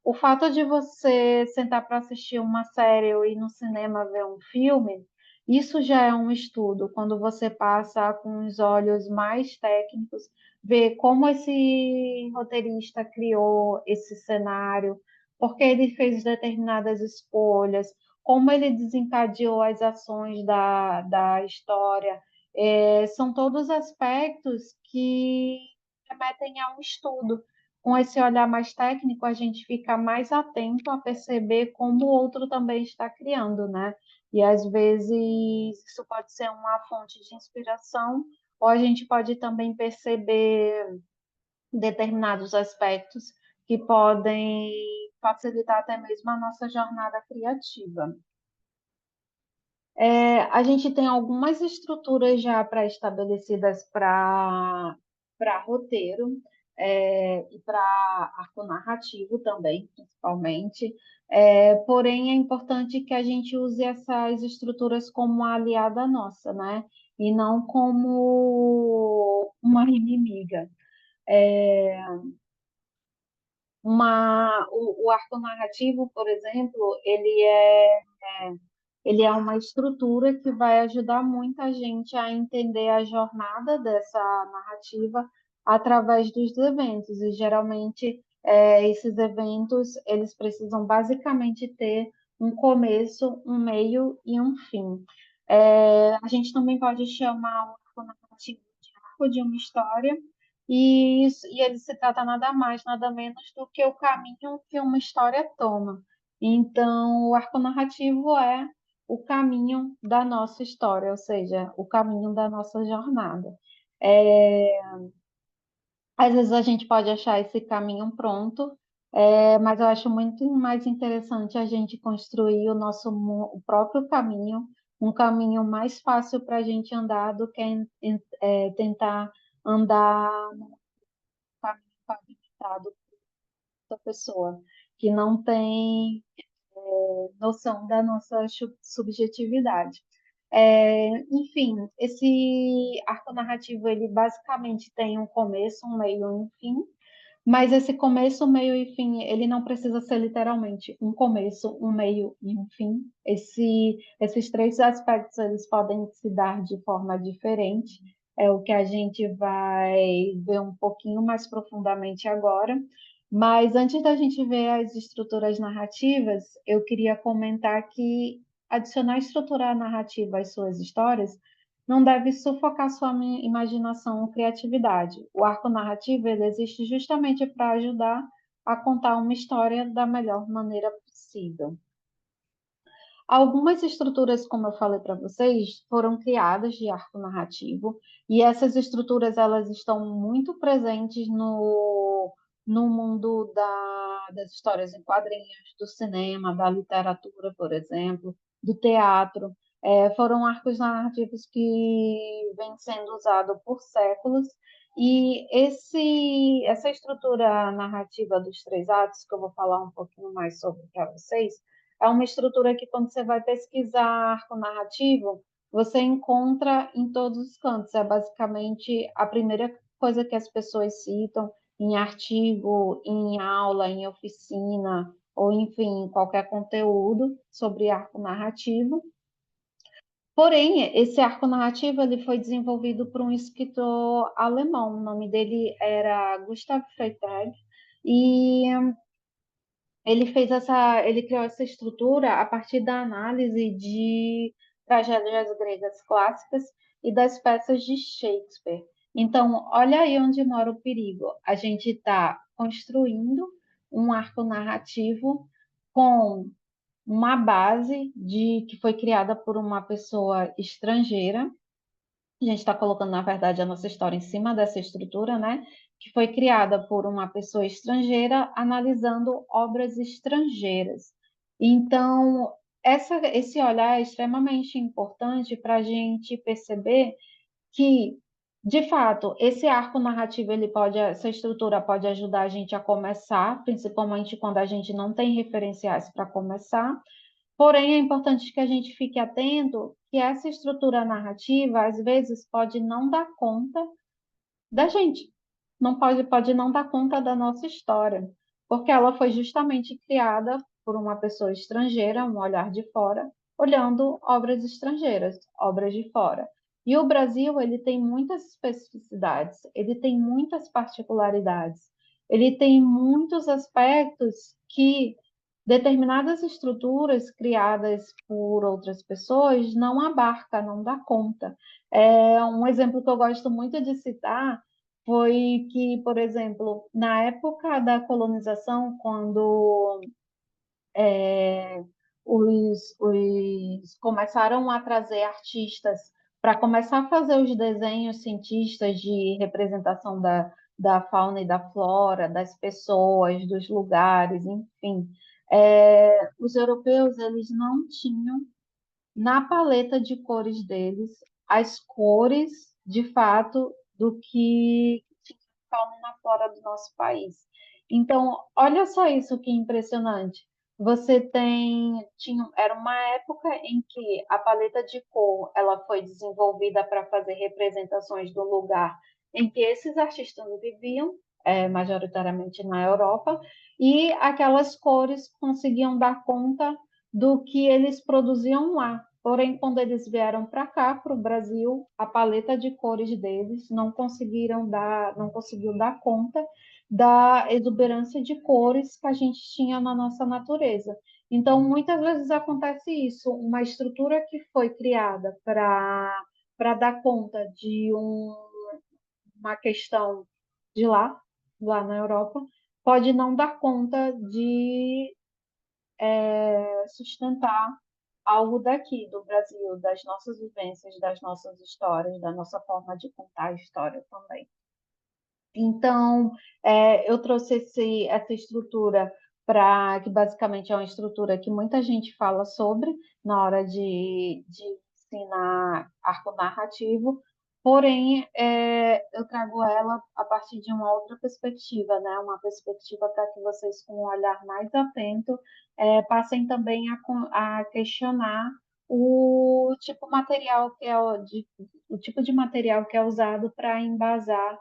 O fato de você sentar para assistir uma série ou ir no cinema ver um filme, isso já é um estudo, quando você passa com os olhos mais técnicos, ver como esse roteirista criou esse cenário, porque ele fez determinadas escolhas, como ele desencadeou as ações da história. São todos aspectos que remetem a um estudo. Com esse olhar mais técnico, a gente fica mais atento a perceber como o outro também está criando, né? E às vezes isso pode ser uma fonte de inspiração, ou a gente pode também perceber determinados aspectos que podem facilitar até mesmo a nossa jornada criativa. A gente tem algumas estruturas já pré-estabelecidas para roteiro, e para arco narrativo também, principalmente. Porém, é importante que a gente use essas estruturas como uma aliada nossa, né? E não como uma inimiga. O arco narrativo, por exemplo, ele é uma estrutura que vai ajudar muita gente a entender a jornada dessa narrativa através dos eventos. E geralmente esses eventos, eles precisam basicamente ter um começo, um meio e um fim. A gente também pode chamar o arco narrativo de arco de uma história, e ele se trata nada mais, nada menos do que o caminho que uma história toma. Então, o arco narrativo é o caminho da nossa história, ou seja, o caminho da nossa jornada. É, Às vezes a gente pode achar esse caminho pronto, mas eu acho muito mais interessante a gente construir o próprio caminho, um caminho mais fácil para a gente andar do que tentar andar num caminho pavimentado por outra pessoa, que não tem noção da nossa subjetividade. Enfim, esse arco narrativo, ele basicamente tem um começo, um meio e um fim, mas esse começo, meio e fim, ele não precisa ser literalmente um começo, um meio e um fim. Esses três aspectos, eles podem se dar de forma diferente. É o que a gente vai ver um pouquinho mais profundamente agora. Mas antes da gente ver as estruturas narrativas, eu queria comentar que adicionar estrutura narrativa às suas histórias não deve sufocar sua imaginação ou criatividade. O arco narrativo ele existe justamente para ajudar a contar uma história da melhor maneira possível. Algumas estruturas, como eu falei para vocês, foram criadas de arco narrativo, e essas estruturas elas estão muito presentes no mundo das histórias em quadrinhos, do cinema, da literatura, por exemplo, do teatro. Foram arcos narrativos que vêm sendo usados por séculos, e essa estrutura narrativa dos três atos, que eu vou falar um pouquinho mais sobre para vocês, é uma estrutura que, quando você vai pesquisar arco narrativo, você encontra em todos os cantos. É basicamente a primeira coisa que as pessoas citam em artigo, em aula, em oficina, ou enfim, qualquer conteúdo sobre arco narrativo. Porém, esse arco narrativo ele foi desenvolvido por um escritor alemão. O nome dele era Gustav Freytag, e ele criou essa estrutura a partir da análise de tragédias gregas clássicas e das peças de Shakespeare. Então, olha aí onde mora o perigo. A gente está construindo um arco narrativo com uma base que foi criada por uma pessoa estrangeira. A gente está colocando, na verdade, a nossa história em cima dessa estrutura, né? Que foi criada por uma pessoa estrangeira analisando obras estrangeiras. Então, esse olhar é extremamente importante para a gente perceber que, de fato, esse arco narrativo, essa estrutura pode ajudar a gente a começar, principalmente quando a gente não tem referenciais para começar. Porém, é importante que a gente fique atento que essa estrutura narrativa, às vezes, pode não dar conta da gente, não pode não dar conta da nossa história, porque ela foi justamente criada por uma pessoa estrangeira, um olhar de fora, olhando obras estrangeiras, obras de fora. E o Brasil, ele tem muitas especificidades, ele tem muitas particularidades, ele tem muitos aspectos que determinadas estruturas criadas por outras pessoas não abarca, não dá conta. Um exemplo que eu gosto muito de citar foi que, por exemplo, na época da colonização, quando os começaram a trazer artistas para começar a fazer os desenhos cientistas de representação da fauna e da flora, das pessoas, dos lugares, enfim. Os europeus eles não tinham na paleta de cores deles as cores, de fato, do que tinha na fauna e na flora do nosso país. Então, olha só isso que impressionante. Era uma época em que a paleta de cor ela foi desenvolvida para fazer representações do lugar em que esses artistas viviam, majoritariamente na Europa, e aquelas cores conseguiam dar conta do que eles produziam lá. Porém, quando eles vieram para cá, para o Brasil, a paleta de cores deles não conseguiu dar conta da exuberância de cores que a gente tinha na nossa natureza. Então, muitas vezes acontece isso, uma estrutura que foi criada para dar conta de uma questão de lá na Europa, pode não dar conta de sustentar algo daqui, do Brasil, das nossas vivências, das nossas histórias, da nossa forma de contar a história também. Então, eu trouxe essa estrutura para que basicamente é uma estrutura que muita gente fala sobre na hora de ensinar arco narrativo, porém eu trago ela a partir de uma outra perspectiva, né? Uma perspectiva para que vocês, com um olhar mais atento, passem também a questionar o tipo material que o tipo de material que é usado para embasar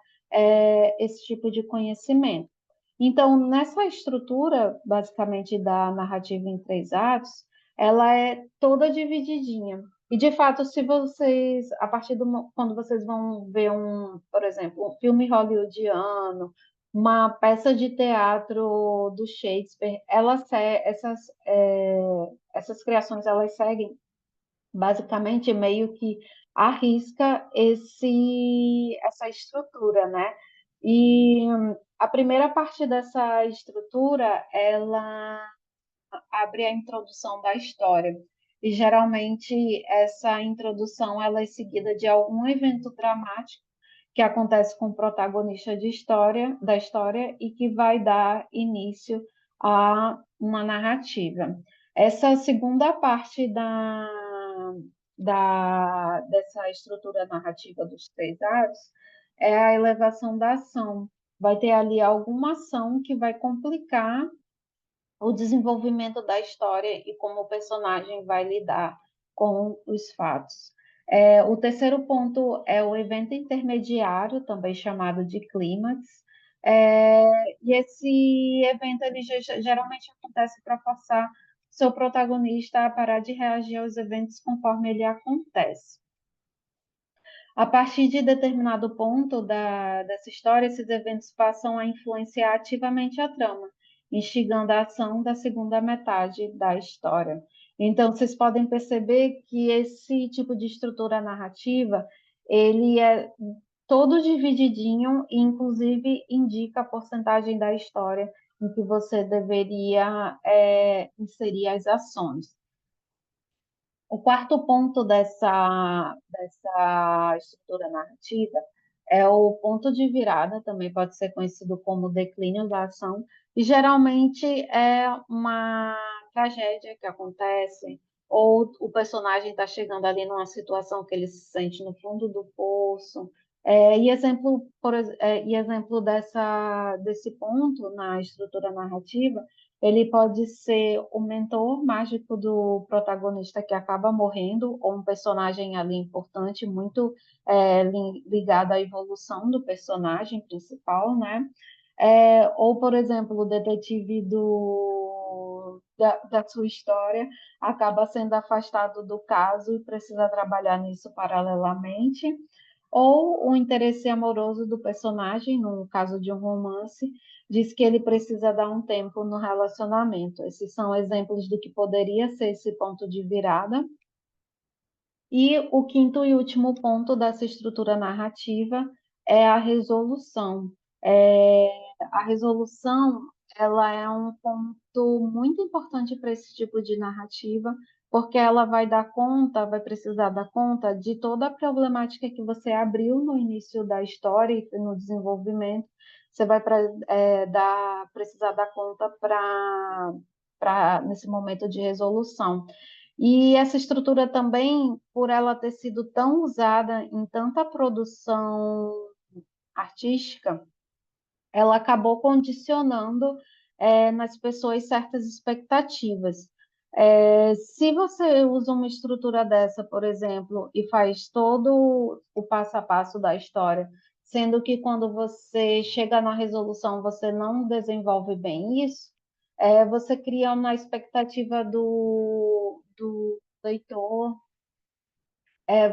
esse tipo de conhecimento. Então, nessa estrutura, basicamente, da narrativa em três atos, ela é toda divididinha. E, de fato, se vocês, a partir quando vocês vão ver por exemplo, um filme hollywoodiano, uma peça de teatro do Shakespeare, essas criações, elas seguem basicamente meio que arrisca essa estrutura, né? E a primeira parte dessa estrutura, ela abre a introdução da história. E geralmente essa introdução ela é seguida de algum evento dramático que acontece com o protagonista da história e que vai dar início a uma narrativa. Essa segunda parte dessa estrutura narrativa dos três atos é a elevação da ação. Vai ter ali alguma ação que vai complicar o desenvolvimento da história e como o personagem vai lidar com os fatos. O terceiro ponto é o evento intermediário, também chamado de clímax. E esse evento ele geralmente acontece para forçar seu protagonista a parar de reagir aos eventos conforme ele acontece. A partir de determinado ponto dessa história, esses eventos passam a influenciar ativamente a trama, instigando a ação da segunda metade da história. Então, vocês podem perceber que esse tipo de estrutura narrativa, ele é todo divididinho e, inclusive, indica a porcentagem da história em que você deveria inserir as ações. O quarto ponto dessa estrutura narrativa é o ponto de virada, também pode ser conhecido como declínio da ação, e geralmente é uma tragédia que acontece, ou o personagem está chegando ali numa situação que ele se sente no fundo do poço. E exemplo desse ponto na estrutura narrativa ele pode ser o mentor mágico do protagonista que acaba morrendo, ou um personagem ali importante, muito ligado à evolução do personagem principal, né? Ou, por exemplo, o detetive da sua história acaba sendo afastado do caso e precisa trabalhar nisso paralelamente. Ou o interesse amoroso do personagem, no caso de um romance, diz que ele precisa dar um tempo no relacionamento. Esses são exemplos do que poderia ser esse ponto de virada. E o quinto e último ponto dessa estrutura narrativa é a resolução. É, a resolução, ela é um ponto muito importante para esse tipo de narrativa, porque ela vai precisar dar conta de toda a problemática que você abriu no início da história e no desenvolvimento. Você vai precisar dar conta nesse momento de resolução. E essa estrutura também, por ela ter sido tão usada em tanta produção artística, ela acabou condicionando nas pessoas certas expectativas. Se você usa uma estrutura dessa, por exemplo, e faz todo o passo a passo da história, sendo que quando você chega na resolução você não desenvolve bem isso, você cria uma expectativa do leitor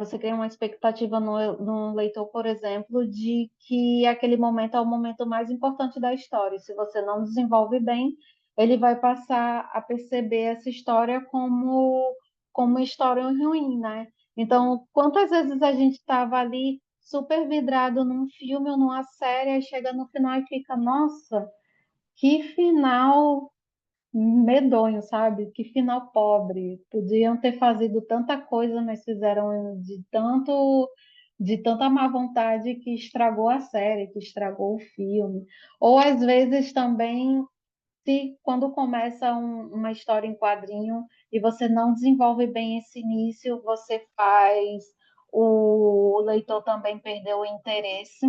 Você cria uma expectativa no leitor, por exemplo, de que aquele momento é o momento mais importante da história. E se você não desenvolve bem, ele vai passar a perceber essa história como uma história ruim, né? Então, quantas vezes a gente estava ali super vidrado num filme ou numa série, e chega no final e fica, nossa, que final medonho, sabe? Que final pobre. Podiam ter fazido tanta coisa, mas fizeram de tanta má vontade que estragou a série, que estragou o filme. Ou às vezes também, se quando começa uma história em quadrinho e você não desenvolve bem esse início, você faz o leitor também perder o interesse,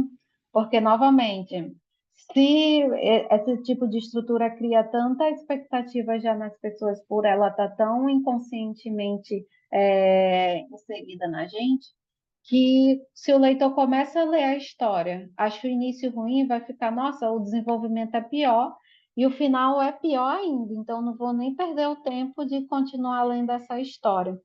porque novamente se esse tipo de estrutura cria tanta expectativa já nas pessoas por ela estar tão inconscientemente inserida na gente, que se o leitor começa a ler a história, acha o início ruim, vai ficar, nossa, o desenvolvimento é pior e o final é pior ainda, então não vou nem perder o tempo de continuar lendo essa história.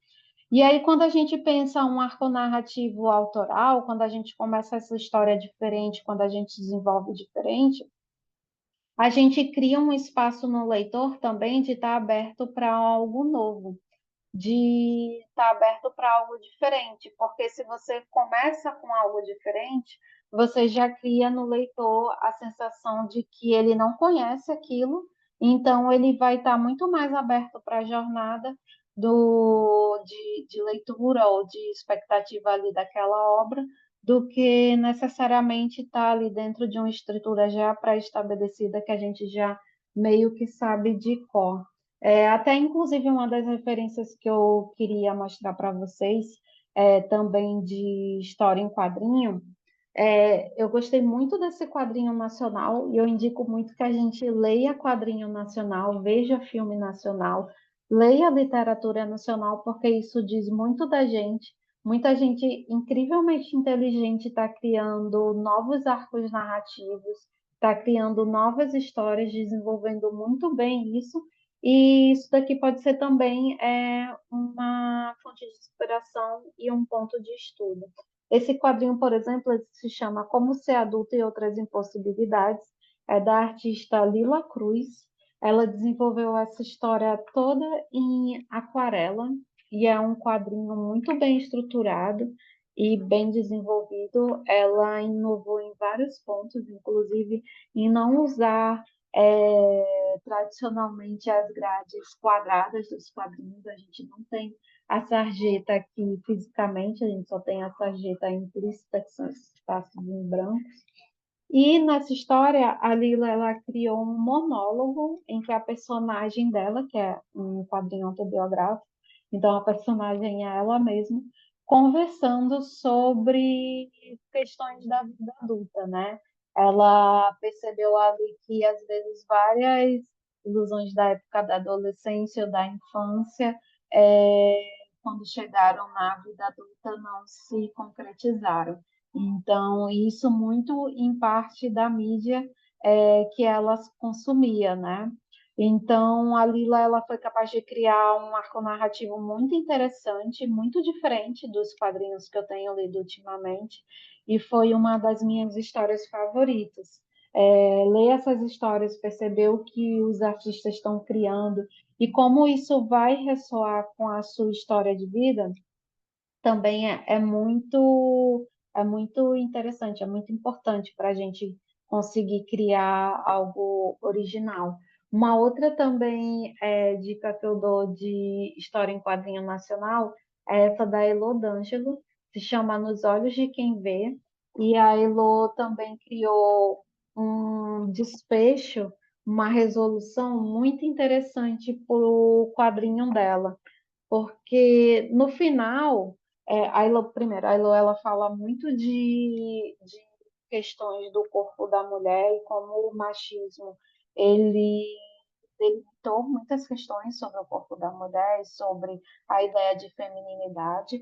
E aí, quando a gente pensa um arco narrativo autoral, quando a gente começa essa história diferente, quando a gente desenvolve diferente, a gente cria um espaço no leitor também de estar aberto para algo novo, de estar aberto para algo diferente, porque se você começa com algo diferente, você já cria no leitor a sensação de que ele não conhece aquilo, então ele vai estar muito mais aberto para a jornada de leitura ou de expectativa ali daquela obra, do que necessariamente estar ali dentro de uma estrutura já pré-estabelecida que a gente já meio que sabe de cor. Até inclusive uma das referências que eu queria mostrar para vocês também de história em quadrinho. Eu gostei muito desse quadrinho nacional e eu indico muito que a gente leia quadrinho nacional, veja filme nacional, leia literatura nacional, porque isso diz muito da gente. Muita gente incrivelmente inteligente está criando novos arcos narrativos, está criando novas histórias, desenvolvendo muito bem isso. E isso daqui pode ser também uma fonte de inspiração e um ponto de estudo. Esse quadrinho, por exemplo, ele se chama Como Ser Adulto e Outras Impossibilidades, é da artista Lila Cruz. Ela desenvolveu essa história toda em aquarela e é um quadrinho muito bem estruturado e bem desenvolvido. Ela inovou em vários pontos, inclusive em não usar tradicionalmente as grades quadradas dos quadrinhos. A gente não tem a sarjeta aqui fisicamente, a gente só tem a sarjeta implícita, que são esses espaços em branco. E nessa história, a Lila ela criou um monólogo em que a personagem dela, que é um quadrinho autobiográfico, então a personagem é ela mesma, conversando sobre questões da vida adulta, né? Ela percebeu ali que às vezes várias ilusões da época da adolescência ou da infância, é, quando chegaram na vida adulta, não se concretizaram. Então, isso muito em parte da mídia que ela consumia, né? Então, a Lila ela foi capaz de criar um arco narrativo muito interessante, muito diferente dos quadrinhos que eu tenho lido ultimamente, e foi uma das minhas histórias favoritas. Ler essas histórias, perceber o que os artistas estão criando e como isso vai ressoar com a sua história de vida também é muito interessante, é muito importante para a gente conseguir criar algo original. Uma outra também dica que eu dou de história em quadrinho nacional é essa da Elô D'Angelo, se chama Nos Olhos de Quem Vê, e a Elô também criou um desfecho, uma resolução muito interessante para o quadrinho dela, porque no final, primeiro, a Ilo ela fala muito de questões do corpo da mulher e como o machismo ele delimitou muitas questões sobre o corpo da mulher e sobre a ideia de feminilidade.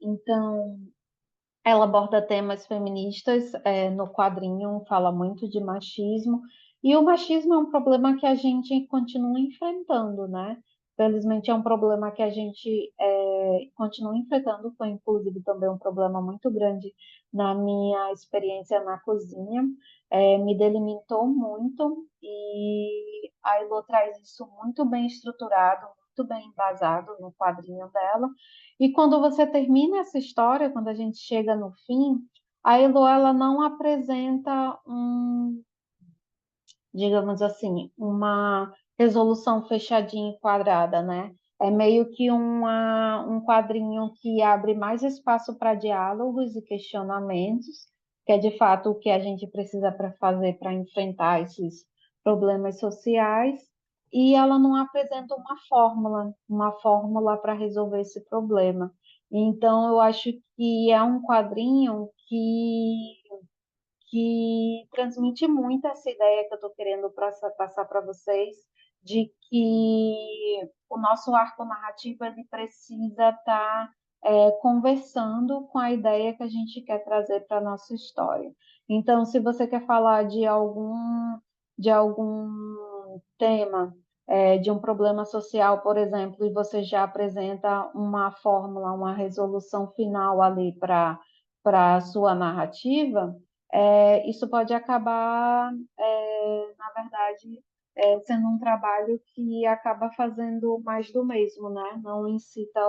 Então, ela aborda temas feministas no quadrinho, fala muito de machismo, e o machismo é um problema que a gente continua enfrentando, né? Felizmente é um problema que a gente continua enfrentando, foi inclusive também um problema muito grande na minha experiência na cozinha, me delimitou muito e a Elo traz isso muito bem estruturado, muito bem embasado no quadrinho dela. E quando você termina essa história, quando a gente chega no fim, a Elo ela não apresenta digamos assim, uma resolução fechadinha e quadrada, né? É meio que um quadrinho que abre mais espaço para diálogos e questionamentos, que é de fato o que a gente precisa para fazer para enfrentar esses problemas sociais, e ela não apresenta uma fórmula para resolver esse problema. Então, eu acho que é um quadrinho que transmite muito essa ideia que eu estou querendo passar para vocês, de que o nosso arco narrativo ele precisa estar conversando com a ideia que a gente quer trazer para a nossa história. Então, se você quer falar de algum tema, de um problema social, por exemplo, e você já apresenta uma fórmula, uma resolução final ali para a sua narrativa, isso pode acabar, na verdade, sendo um trabalho que acaba fazendo mais do mesmo, né? Não incita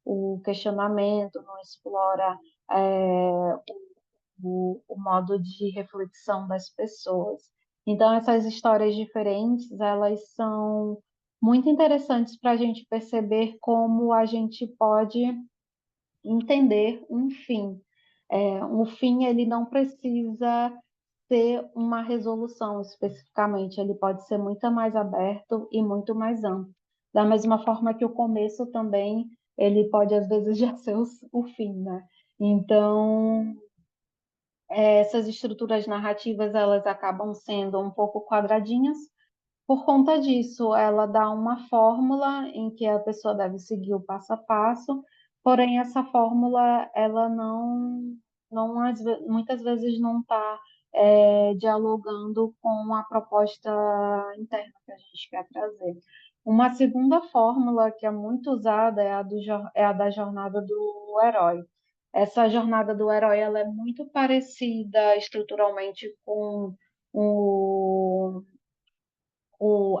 o questionamento, não explora o modo de reflexão das pessoas. Então, essas histórias diferentes, elas são muito interessantes para a gente perceber como a gente pode entender um fim. Um fim, ele não precisa ter uma resolução especificamente, ele pode ser muito mais aberto e muito mais amplo. Da mesma forma que o começo também, ele pode às vezes já ser o fim, né? Então, essas estruturas narrativas, elas acabam sendo um pouco quadradinhas, por conta disso, ela dá uma fórmula em que a pessoa deve seguir o passo a passo, porém essa fórmula ela muitas vezes não está dialogando com a proposta interna que a gente quer trazer. Uma segunda fórmula que é muito usada é a da jornada do herói. Essa jornada do herói ela é muito parecida estruturalmente com o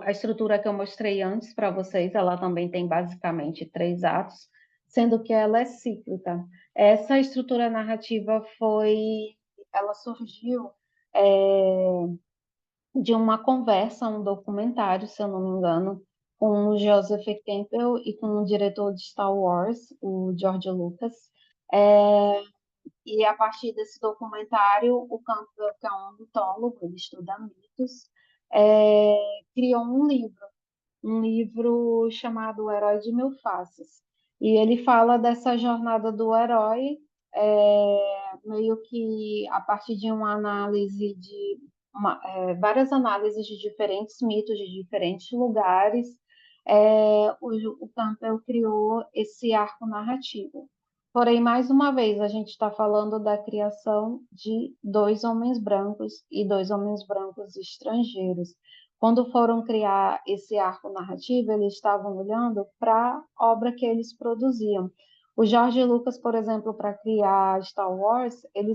a estrutura que eu mostrei antes para vocês, ela também tem basicamente 3 atos, sendo que ela é cíclica. Essa estrutura narrativa ela surgiu é, de uma conversa, um documentário, se eu não me engano, com o Joseph Campbell e com o diretor de Star Wars, o George Lucas. É, e a partir desse documentário, o Campbell, que é um mitólogo, ele estuda mitos, criou um livro chamado O Herói de Mil Faces. E ele fala dessa jornada do herói, meio que a partir de uma análise várias análises de diferentes mitos, de diferentes lugares, o Campbell criou esse arco narrativo. Porém, mais uma vez, a gente está falando da criação de 2 homens brancos e 2 homens brancos estrangeiros. Quando foram criar esse arco narrativo, eles estavam olhando para a obra que eles produziam. O George Lucas, por exemplo, para criar Star Wars, ele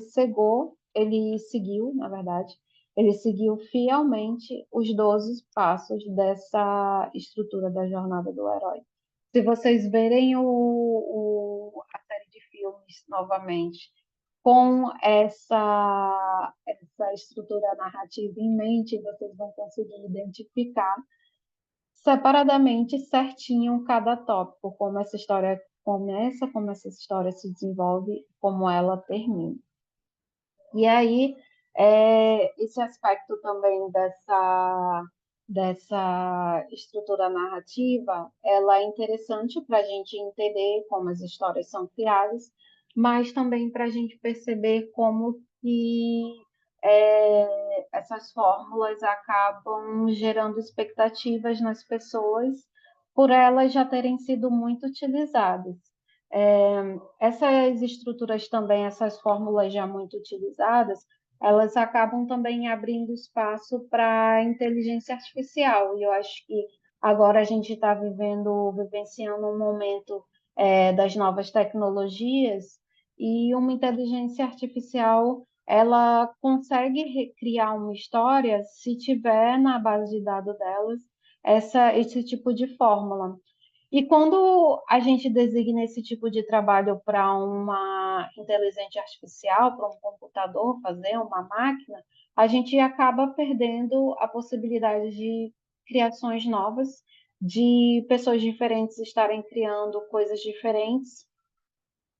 seguiu, na verdade, ele seguiu fielmente os 12 passos dessa estrutura da jornada do herói. Se vocês verem a série de filmes novamente, com essa estrutura narrativa em mente, vocês vão conseguir identificar separadamente, certinho, cada tópico, como essa história começa, como essa história se desenvolve, como ela termina. E aí, esse aspecto também dessa estrutura narrativa, ela é interessante para a gente entender como as histórias são criadas, mas também para a gente perceber como que essas fórmulas acabam gerando expectativas nas pessoas por elas já terem sido muito utilizadas. Essas estruturas também, essas fórmulas já muito utilizadas, elas acabam também abrindo espaço para a inteligência artificial. E eu acho que Agora a gente está vivenciando um momento das novas tecnologias e uma inteligência artificial ela consegue criar uma história se tiver na base de dados delas esse tipo de fórmula. E quando a gente designa esse tipo de trabalho para uma inteligência artificial, para um computador fazer, uma máquina, a gente acaba perdendo a possibilidade de criações novas, de pessoas diferentes estarem criando coisas diferentes,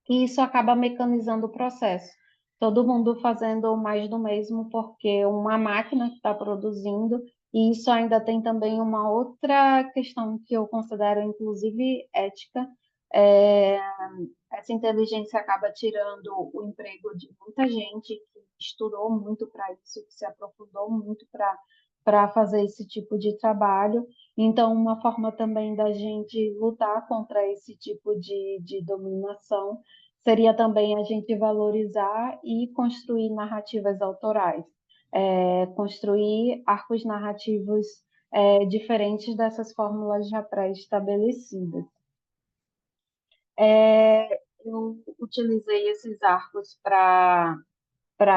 e isso acaba mecanizando o processo. Todo mundo fazendo mais do mesmo, porque uma máquina que está produzindo, e isso ainda tem também uma outra questão que eu considero, inclusive, ética. É, essa inteligência acaba tirando o emprego de muita gente que estudou muito para isso, que se aprofundou muito para fazer esse tipo de trabalho. Então, uma forma também da gente lutar contra esse tipo de dominação seria também a gente valorizar e construir narrativas autorais, construir arcos narrativos diferentes dessas fórmulas já pré-estabelecidas. Eu utilizei esses arcos para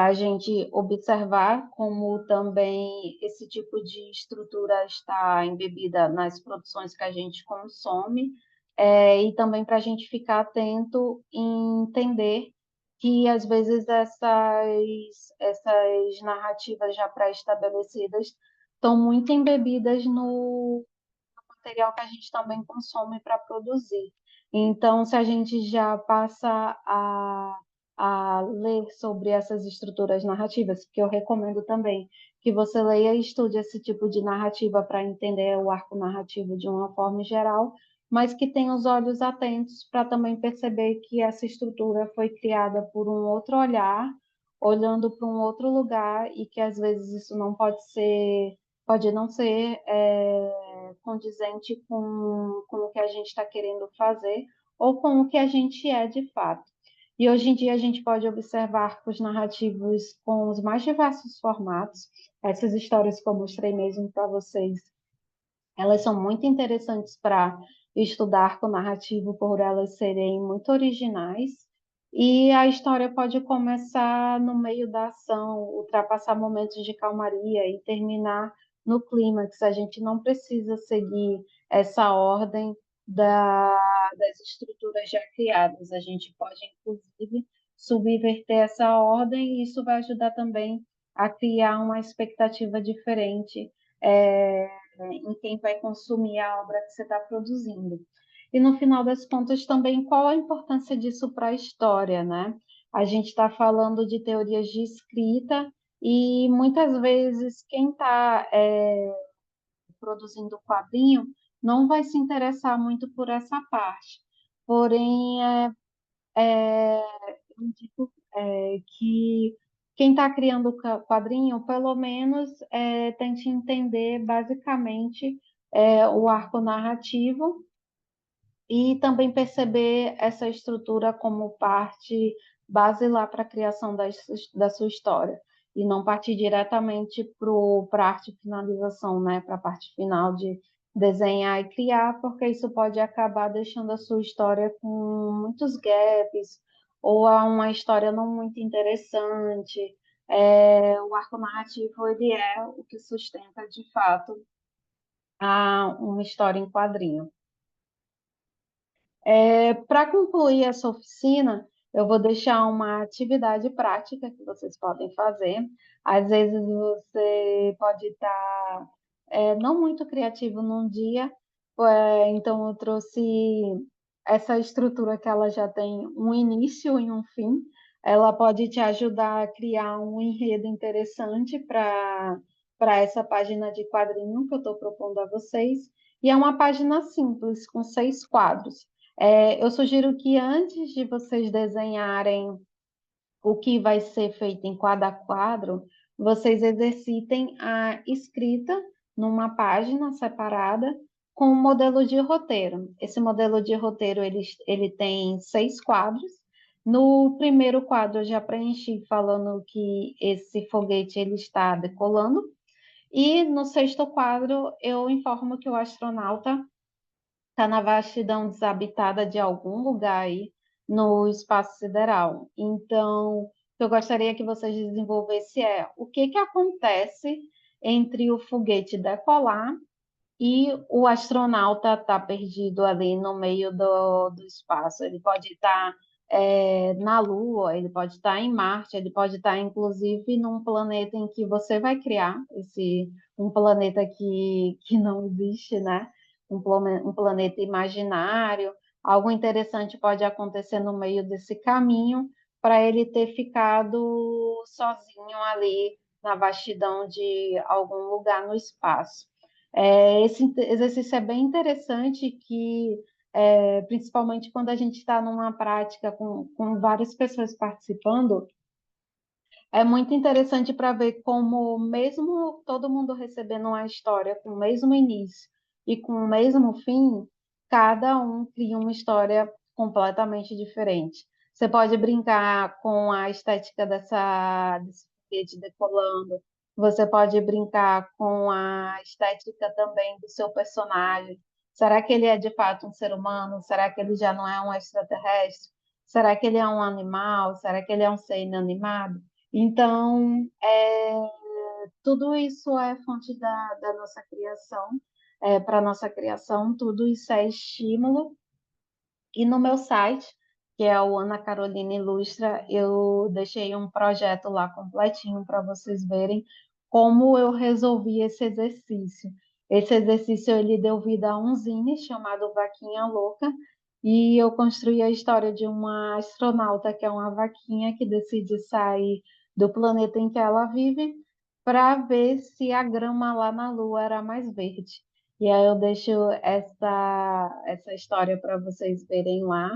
a gente observar como também esse tipo de estrutura está embebida nas produções que a gente consome, e também para a gente ficar atento e entender que, às vezes, essas narrativas já pré-estabelecidas estão muito embebidas no material que a gente também consome para produzir. Então, se a gente já passa a ler sobre essas estruturas narrativas, que eu recomendo também que você leia e estude esse tipo de narrativa para entender o arco narrativo de uma forma geral, mas que tenha os olhos atentos para também perceber que essa estrutura foi criada por um outro olhar, olhando para um outro lugar, e que às vezes isso não pode não ser condizente com o que a gente está querendo fazer ou com o que a gente é de fato. E hoje em dia a gente pode observar arcos narrativos com os mais diversos formatos. Essas histórias que eu mostrei mesmo para vocês, elas são muito interessantes para estudar arco narrativo por elas serem muito originais. E a história pode começar no meio da ação, ultrapassar momentos de calmaria e terminar no clímax. A gente não precisa seguir essa ordem das estruturas já criadas. A gente pode, inclusive, subverter essa ordem, e isso vai ajudar também a criar uma expectativa diferente. É, em quem vai consumir a obra que você está produzindo. E no final das contas, também, qual a importância disso para a história, né? A gente está falando de teorias de escrita e muitas vezes quem está produzindo o quadrinho não vai se interessar muito por essa parte. Porém, eu digo que quem está criando o quadrinho, pelo menos, tente entender basicamente o arco narrativo e também perceber essa estrutura como parte basilar para a criação da sua história, e não partir diretamente para a arte de finalização, né? Para a parte final de desenhar e criar, porque isso pode acabar deixando a sua história com muitos gaps, ou uma história não muito interessante. O arco narrativo ele é o que sustenta, de fato, uma história em quadrinho. Para concluir essa oficina, eu vou deixar uma atividade prática que vocês podem fazer. Às vezes você pode estar não muito criativo num dia, então eu trouxe essa estrutura que ela já tem um início e um fim. Ela pode te ajudar a criar um enredo interessante para essa página de quadrinho que eu estou propondo a vocês. E é uma página simples, com 6 quadros. Eu sugiro que antes de vocês desenharem o que vai ser feito em cada quadro, vocês exercitem a escrita numa página separada com um modelo de roteiro. Esse modelo de roteiro ele tem 6 quadros. No primeiro quadro eu já preenchi falando que esse foguete ele está decolando, E no sexto quadro, eu informo que o astronauta está na vastidão desabitada de algum lugar aí no espaço sideral. Então, o que eu gostaria que vocês desenvolvessem é o que que acontece entre o foguete decolar e o astronauta está perdido ali no meio do espaço. Ele pode estar na Lua, ele pode estar em Marte, ele pode estar, inclusive, num planeta em que você vai criar um planeta que não existe, né? Um planeta imaginário. Algo interessante pode acontecer no meio desse caminho para ele ter ficado sozinho ali na vastidão de algum lugar no espaço. Esse exercício é bem interessante principalmente quando a gente está numa prática com várias pessoas participando, é muito interessante para ver como, mesmo todo mundo recebendo uma história com o mesmo início e com o mesmo fim, cada um cria uma história completamente diferente. Você pode brincar com a estética desse foguete decolando, você pode brincar com a estética também do seu personagem. Será que ele é de fato um ser humano? Será que ele já não é um extraterrestre? Será que ele é um animal? Será que ele é um ser inanimado? Então, tudo isso é fonte da nossa criação, para a nossa criação, tudo isso é estímulo. E no meu site, que é o Ana Carolina Ilustra, eu deixei um projeto lá completinho para vocês verem como eu resolvi esse exercício. Esse exercício ele deu vida a um zine chamado Vaquinha Louca, e eu construí a história de uma astronauta que é uma vaquinha que decide sair do planeta em que ela vive para ver se a grama lá na Lua era mais verde. E aí eu deixo essa história para vocês verem lá.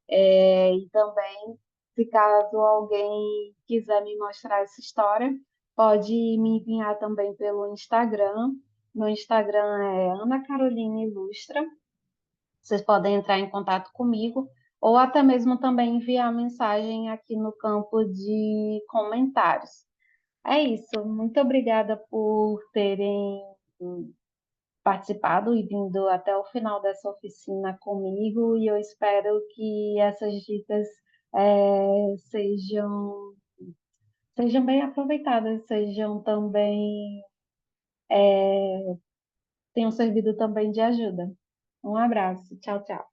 E também, se caso alguém quiser me mostrar essa história, pode me enviar também pelo Instagram. Meu Instagram é Ana Carolina Ilustra. Vocês podem entrar em contato comigo ou até mesmo também enviar mensagem aqui no campo de comentários. É isso. Muito obrigada por terem participado e vindo até o final dessa oficina comigo, e eu espero que essas dicas sejam bem aproveitadas, sejam também, tenham servido também de ajuda. Um abraço, tchau, tchau.